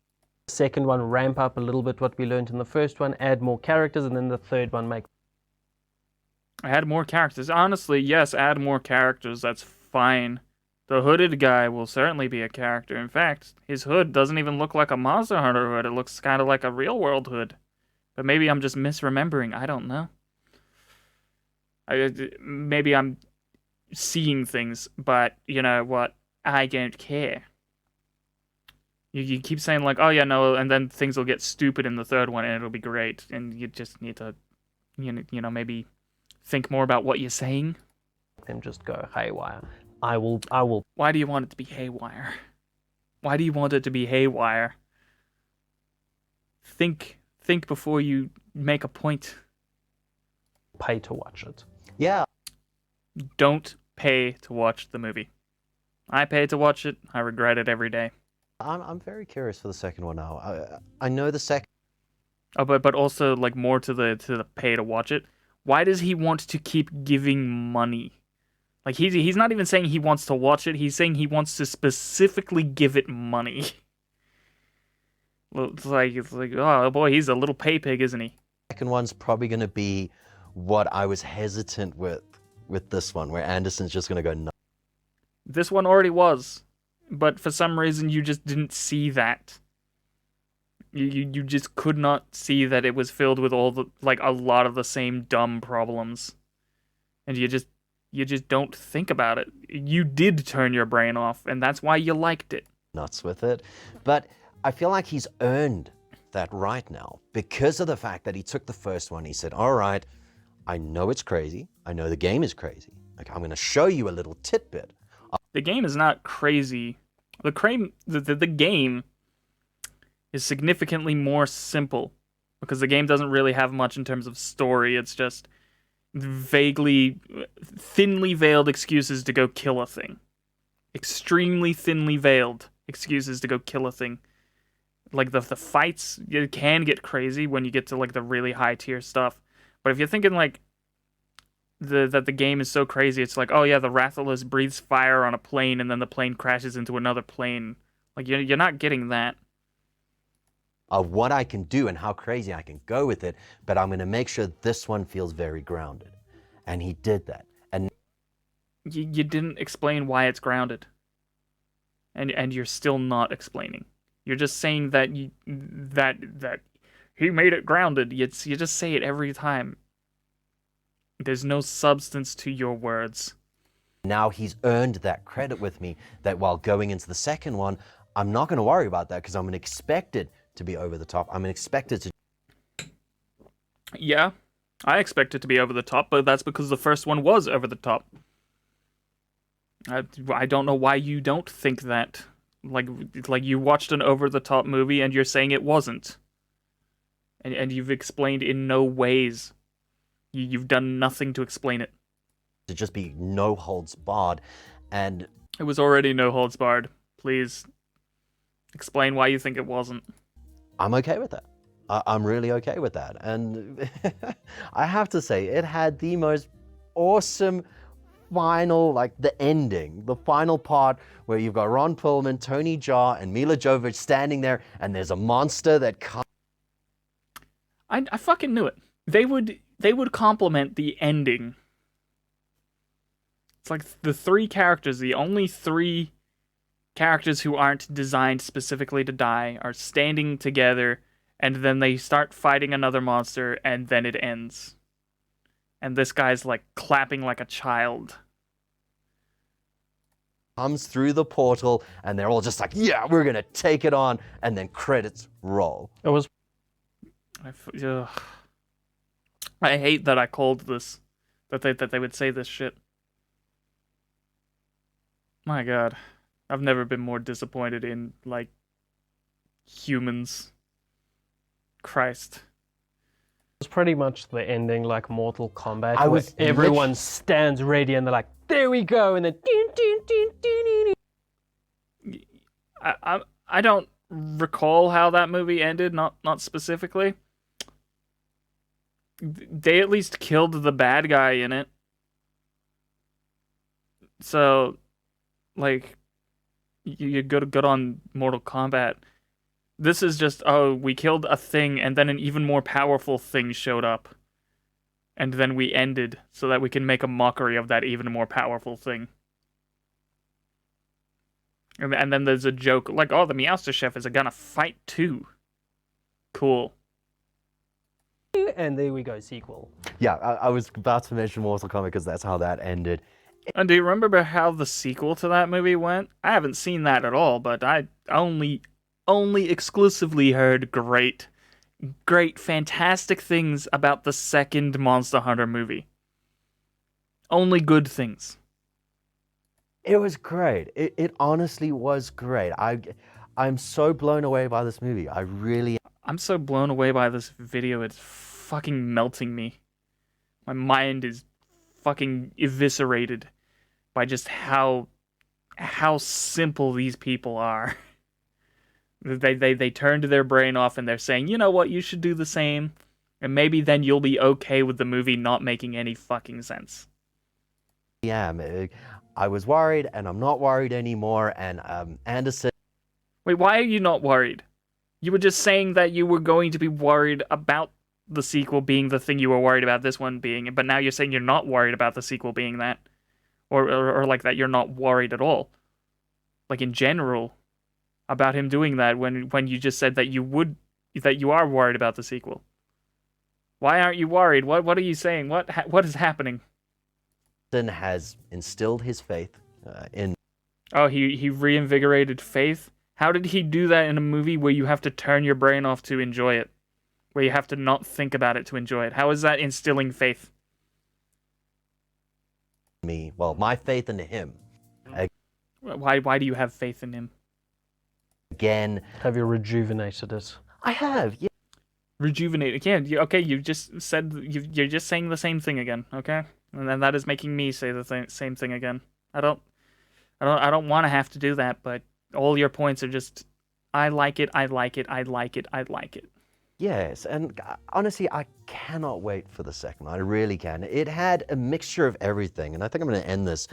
Second one, ramp up a little bit what we learned in the first one, add more characters, and then the third one make Add more characters. Honestly, yes, add more characters. That's fine. The hooded guy will certainly be a character. In fact, his hood doesn't even look like a Monster Hunter hood. It looks kind of like a real world hood. But maybe I'm just misremembering. I don't know. Maybe I'm seeing things, but you know what? I don't care. You keep saying like, oh yeah, no, and then things will get stupid in the third one, and it'll be great. And you just need to, maybe think more about what you're saying. them just go haywire. I will Why do you want it to be haywire? Why do you want it to be haywire? Think before you make a point. pay to watch it. Yeah, Don't pay to watch the movie. I pay to watch it. I regret it every day. I'm very curious for the second one now. I know the second. Oh, but also like more to the pay to watch it. Why does he want to keep giving money? Like he's not even saying he wants to watch it. He's saying he wants to specifically give it money. Well, it's like oh boy, he's a little pay pig, isn't he? Second one's probably going to be what I was hesitant with this one, where Anderson's just going to go no. This one already was, but for some reason you just didn't see that. You just could not see that it was filled with all the like a lot of the same dumb problems, and you just don't think about it. You did turn your brain off, and that's why you liked it. Nuts with it. But I feel like he's earned that right now because of the fact that he took the first one. He said, all right, I know it's crazy. I know the game is crazy. Like, I'm going to show you a little tidbit. The game is not crazy. The game is significantly more simple because the game doesn't really have much in terms of story. It's just vaguely, thinly veiled excuses to go kill a thing. Extremely thinly veiled excuses to go kill a thing. Like the fights, it can get crazy when you get to like the really high tier stuff. But if you're thinking like that the game is so crazy, it's like, oh yeah, the Rathalos breathes fire on a plane and then the plane crashes into another plane. Like you're not getting that. Of what I can do and how crazy I can go with it, but I'm going to make sure this one feels very grounded. And he did that. And You didn't explain why it's grounded. And you're still not explaining. You're just saying that that he made it grounded. You just say it every time. There's no substance to your words. now he's earned that credit with me that while going into the second one, I'm not going to worry about that because I'm going to expect it to be over the top. I'm going to expect it to. Yeah, I expect it to be over the top, but that's because the first one was over the top. I don't know why you don't think that. Like you watched an over-the-top movie and you're saying it wasn't. And you've explained in no ways You've done nothing to explain it. To just be no holds barred, and It was already no holds barred. Please explain why you think it wasn't. I'm okay with that. I'm really okay with that. And I have to say, it had the most awesome final, like the ending, the final part where you've got Ron Perlman, Tony Jaa, and Mila Jovovich standing there, and there's a monster that comes. I fucking knew it. They would compliment the ending. It's like the three characters, the only three characters who aren't designed specifically to die, are standing together, and then they start fighting another monster, and then it ends. And this guy's like clapping like a child. Comes through the portal, and they're all just like, yeah, we're gonna take it on, and then credits roll. It was I hate that I called this, that they would say this shit. My God, I've never been more disappointed in like humans. Christ. pretty much the ending like Mortal Kombat, I where was everyone stands ready and they're like, there we go, and then I don't recall how that movie ended, not specifically. They at least killed the bad guy in it. So, like, you're good on Mortal Kombat. This is just, oh, we killed a thing, and then an even more powerful thing showed up. And then we ended, so that we can make a mockery of that even more powerful thing. And then there's a joke, like, oh, the Meowster Chef is gonna fight too. Cool. and there we go, sequel. Yeah, I was about to mention Mortal Kombat because that's how that ended. And do you remember how the sequel to that movie went? I haven't seen that at all, but I only exclusively heard great, fantastic things about the second Monster Hunter movie. Only good things. It was great. It honestly was great. I'm so blown away by this movie. I really. I'm so blown away by this video, it's fucking melting me. My mind is fucking eviscerated by just how simple these people are. They turned their brain off and they're saying, you know what, you should do the same, and maybe then you'll be okay with the movie not making any fucking sense. am. I was worried, and I'm not worried anymore. And Anderson. Wait, why are you not worried? You were just saying that you were going to be worried about the sequel being the thing you were worried about this one being, but now you're saying you're not worried about the sequel being that. Or like that you're not worried at all. Like in general, about him doing that when you just said that you are worried about the sequel. Why aren't you worried? What are you saying? What is happening? Has instilled his faith in. Oh, he reinvigorated faith? How did he do that in a movie where you have to turn your brain off to enjoy it? Where you have to not think about it to enjoy it? How is that instilling faith? Me. Well, my faith in him. Why do you have faith in him? Again. Have you rejuvenated it? I have, yeah. Rejuvenated. Yeah, okay, you just said, you're just saying the same thing again, okay? And then that is making me say the same thing again. I don't want to have to do that, but all your points are just, I like it, I like it, I like it, I like it. Yes, and honestly, I cannot wait for the second one. I really can. It had a mixture of everything, and I think I'm going to end this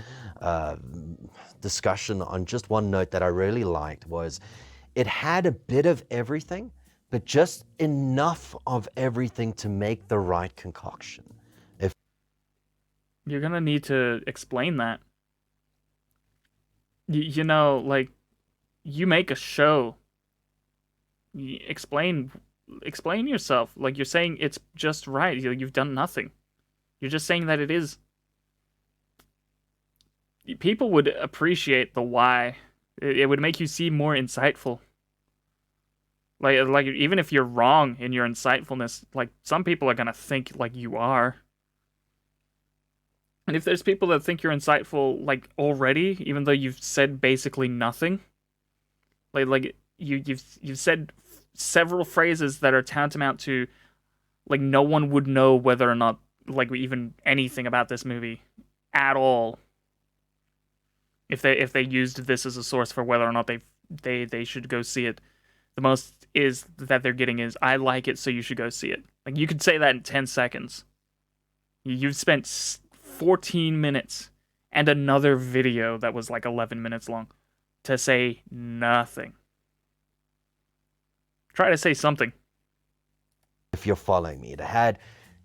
discussion on just one note that I really liked was it had a bit of everything, but just enough of everything to make the right concoction. You're going to need to explain that. You know, like, you make a show. Explain yourself. Like, you're saying it's just right. You've done nothing. You're just saying that it is. People would appreciate the why. It would make you seem more insightful. Like even if you're wrong in your insightfulness, like, some people are gonna think like you are. And if there's people that think you're insightful, like, already, even though you've said basically nothing, like you've said several phrases that are tantamount to, like, no one would know whether or not like even anything about this movie at all. If they used this as a source for whether or not they should go see it, the most is that they're getting is I like it, so you should go see it. Like you could say that in 10 seconds. You've spent 14 minutes and another video that was like 11 minutes long to say nothing. Try to say something. If you're following me,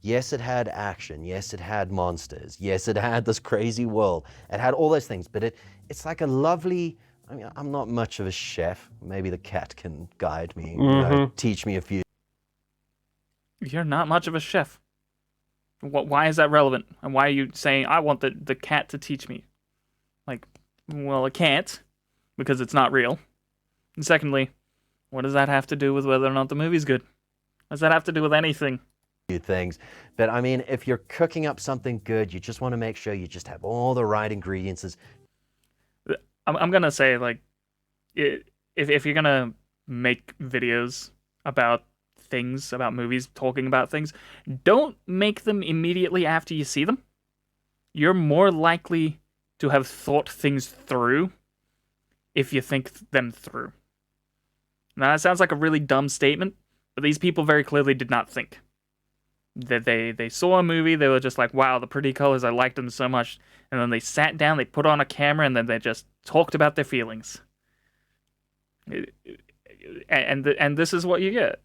yes, it had action. Yes, it had monsters. Yes, it had this crazy world. It had all those things, but it's like a lovely. I mean, I'm not much of a chef. Maybe the cat can guide me, teach me a few. You're not much of a chef. Why is that relevant? And why are you saying I want the cat to teach me? Like, well, it can't because it's not real. And secondly, what does that have to do with whether or not the movie's good? What does that have to do with anything? Things, but I mean, if you're cooking up something good, you just want to make sure you just have all the right ingredients. I'm gonna say, like, if you're gonna make videos about things, about movies, talking about things, don't make them immediately after you see them. You're more likely to have thought things through if you think them through. Now, that sounds like a really dumb statement, but these people very clearly did not think. That they saw a movie, they were just like, wow, the pretty colors, I liked them so much. And then they sat down, they put on a camera, and then they just talked about their feelings. And this is what you get.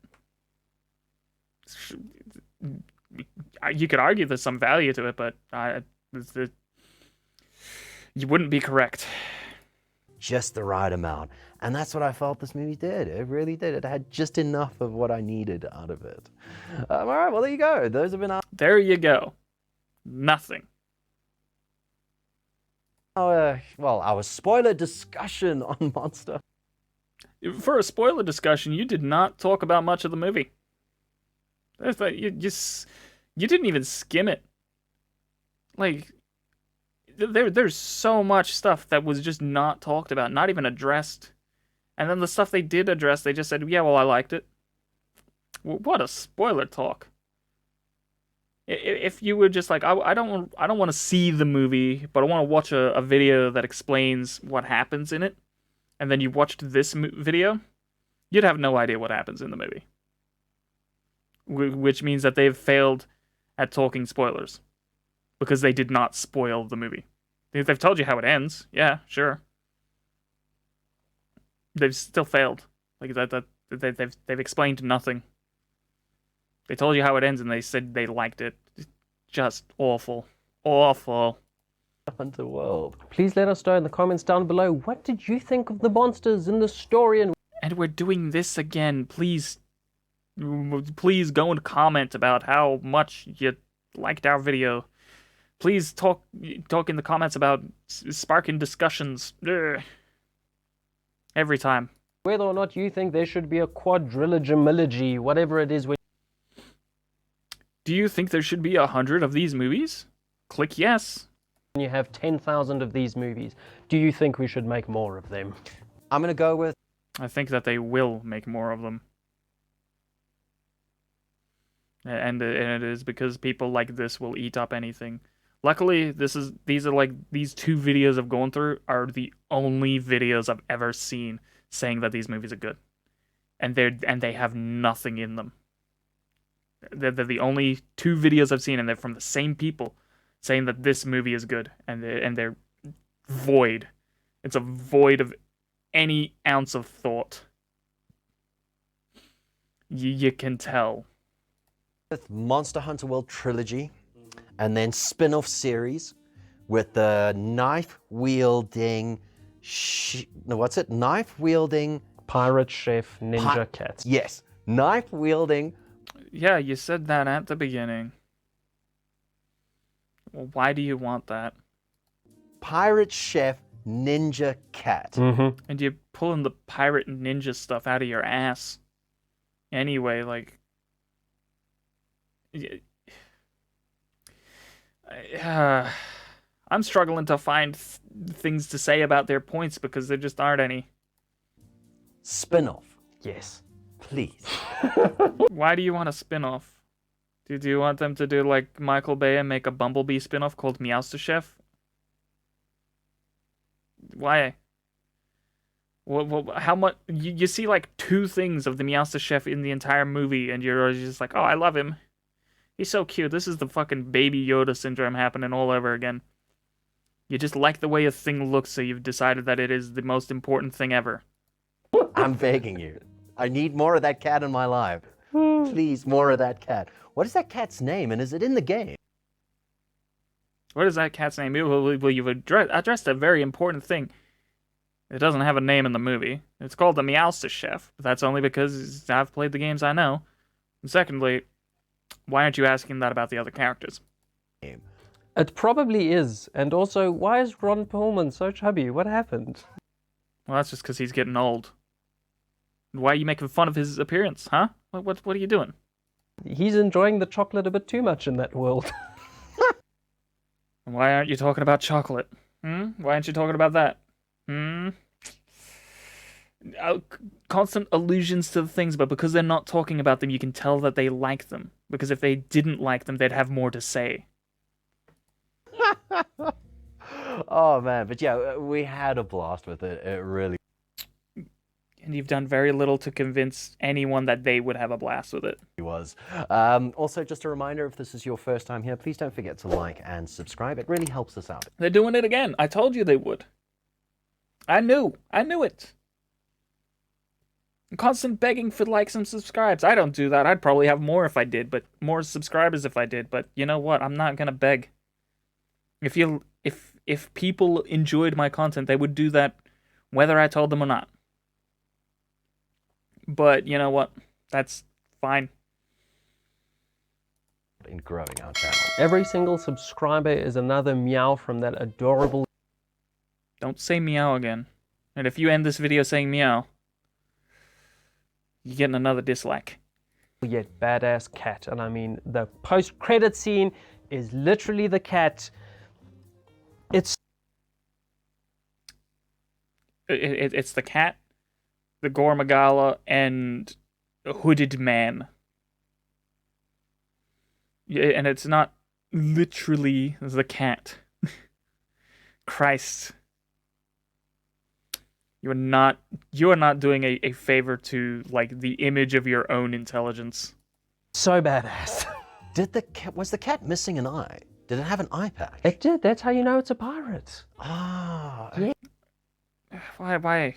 You could argue there's some value to it, but you wouldn't be correct. Just the right amount. And that's what I felt this movie did. It really did. It had just enough of what I needed out of it. All right, well, there you go. Those have been our... There you go. Nothing. Our spoiler discussion on Monster. For a spoiler discussion, you did not talk about much of the movie. You didn't even skim it. Like, there's so much stuff that was just not talked about, not even addressed. And then the stuff they did address, they just said, yeah, well, I liked it. What a spoiler talk. If you were just like, I don't want to see the movie, but I want to watch a video that explains what happens in it, and then you watched this video, you'd have no idea what happens in the movie. Which means that they've failed at talking spoilers. Because they did not spoil the movie. They've told you how it ends. Yeah, sure. They've still failed. Like they've explained nothing. They told you how it ends, and they said they liked it. Just awful, awful. Underworld. Please let us know in the comments down below. What did you think of the monsters in the story? And we're doing this again. Please go and comment about how much you liked our video. Please talk in the comments about sparking discussions. Ugh. Every time. Whether or not you think there should be a quadrilogy, whatever it is. Do you think there should be 100 of these movies? Click yes. When you have 10,000 of these movies, do you think we should make more of them? I'm going to go with... I think that they will make more of them. And it is because people like this will eat up anything. Luckily, these two videos I've gone through are the only videos I've ever seen saying that these movies are good, and they have nothing in them. They're the only two videos I've seen, and they're from the same people saying that this movie is good, and they're void. It's a void of any ounce of thought. You can tell. With Monster Hunter World Trilogy, and then spin-off series with the knife-wielding... Knife-wielding... Pirate Chef Ninja Cat. Yes. Knife-wielding... Yeah, you said that at the beginning. Well, why do you want that? Pirate Chef Ninja Cat. Mm-hmm. And you're pulling the pirate ninja stuff out of your ass. Anyway, like... I'm struggling to find things to say about their points because there just aren't any. Spin-off. Yes. Please. Why do you want a spin-off? Do you want them to do like Michael Bay and make a Bumblebee spin-off called Meowster Chef? Why? How much? You see like 2 things of the Meowster Chef in the entire movie, and you're just like, oh, I love him. He's so cute. This is the fucking Baby Yoda syndrome happening all over again. You just like the way a thing looks, so you've decided that it is the most important thing ever. I'm begging you. I need more of that cat in my life. Please, more of that cat. What is that cat's name, and is it in the game? What is that cat's name? Well, you've addressed a very important thing. It doesn't have a name in the movie. It's called the Meowster Chef, but that's only because I've played the games I know. And secondly, why aren't you asking that about the other characters? It probably is. And also, why is Ron Perlman so chubby? What happened? Well, that's just because he's getting old. Why are you making fun of his appearance, huh? What are you doing? He's enjoying the chocolate a bit too much in that world. Why aren't you talking about chocolate? Why aren't you talking about that? Constant allusions to the things, but because they're not talking about them, you can tell that they like them. Because if they didn't like them, they'd have more to say. Oh man, but yeah, we had a blast with it. It really And you've done very little to convince anyone that they would have a blast with it. was. Also, just a reminder, if this is your first time here, please don't forget to like and subscribe. It really helps us out. They're doing it again. I told you they would. I knew it. Constant begging for likes and subscribes. I don't do that. I'd probably have more if I did, but more subscribers if I did. But you know what? I'm not gonna beg. If people enjoyed my content, they would do that whether I told them or not. But you know what? That's fine. In growing our channel. Every single subscriber is another meow from that adorable... Don't say meow again. And if you end this video saying meow, you're getting another dislike. yet badass cat. And I mean, the post-credit scene is literally the cat. It's the cat, the Gore Magala, and a hooded man. Yeah, and it's not literally the cat. Christ. You are not doing a favor to like the image of your own intelligence. so badass. Was the cat missing an eye? Did it have an eye patch? It did. That's how you know it's a pirate. Ah. Yeah. Why?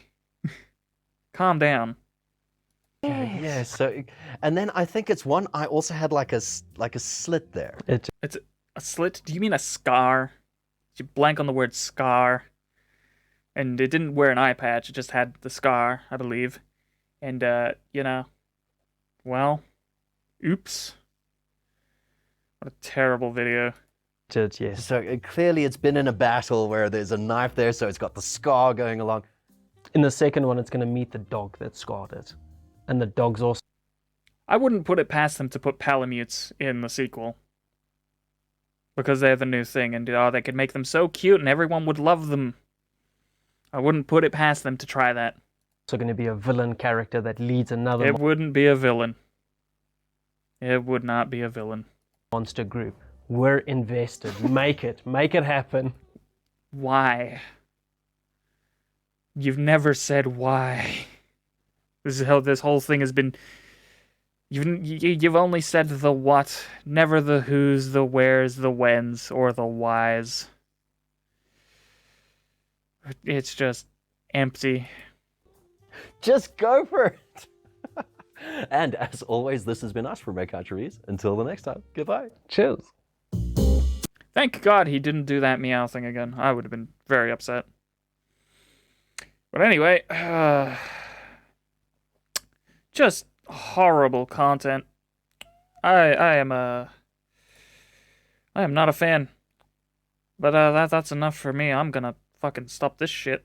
Calm down. Okay, yeah. So, and then I think its one eye also had like a slit there. It's a slit. Do you mean a scar? Did you blank on the word scar? And it didn't wear an eye patch. It just had the scar, I believe. And you know, well, oops. What a terrible video. Did, yes. So clearly it's been in a battle where there's a knife there, so it's got the scar going along. In the second one, it's going to meet the dog that scarred it. And the dog's also... I wouldn't put it past them to put Palamutes in the sequel. Because they're the new thing, and they could make them so cute and everyone would love them. I wouldn't put it past them to try that. also going to be a villain character that leads another It wouldn't be a villain. It would not be a villain. monster group. We're invested. Make it happen. Why? You've never said why. This is how this whole thing has been. You've only said the what, never the who's, the where's, the when's, or the why's. It's just empty. Just go for it. And as always, this has been us from Red Countries. Until the next time, goodbye. Cheers. Thank God he didn't do that meow thing again. I would have been very upset. But anyway, just horrible content. I am not a fan. But that's enough for me. I'm gonna fucking stop this shit.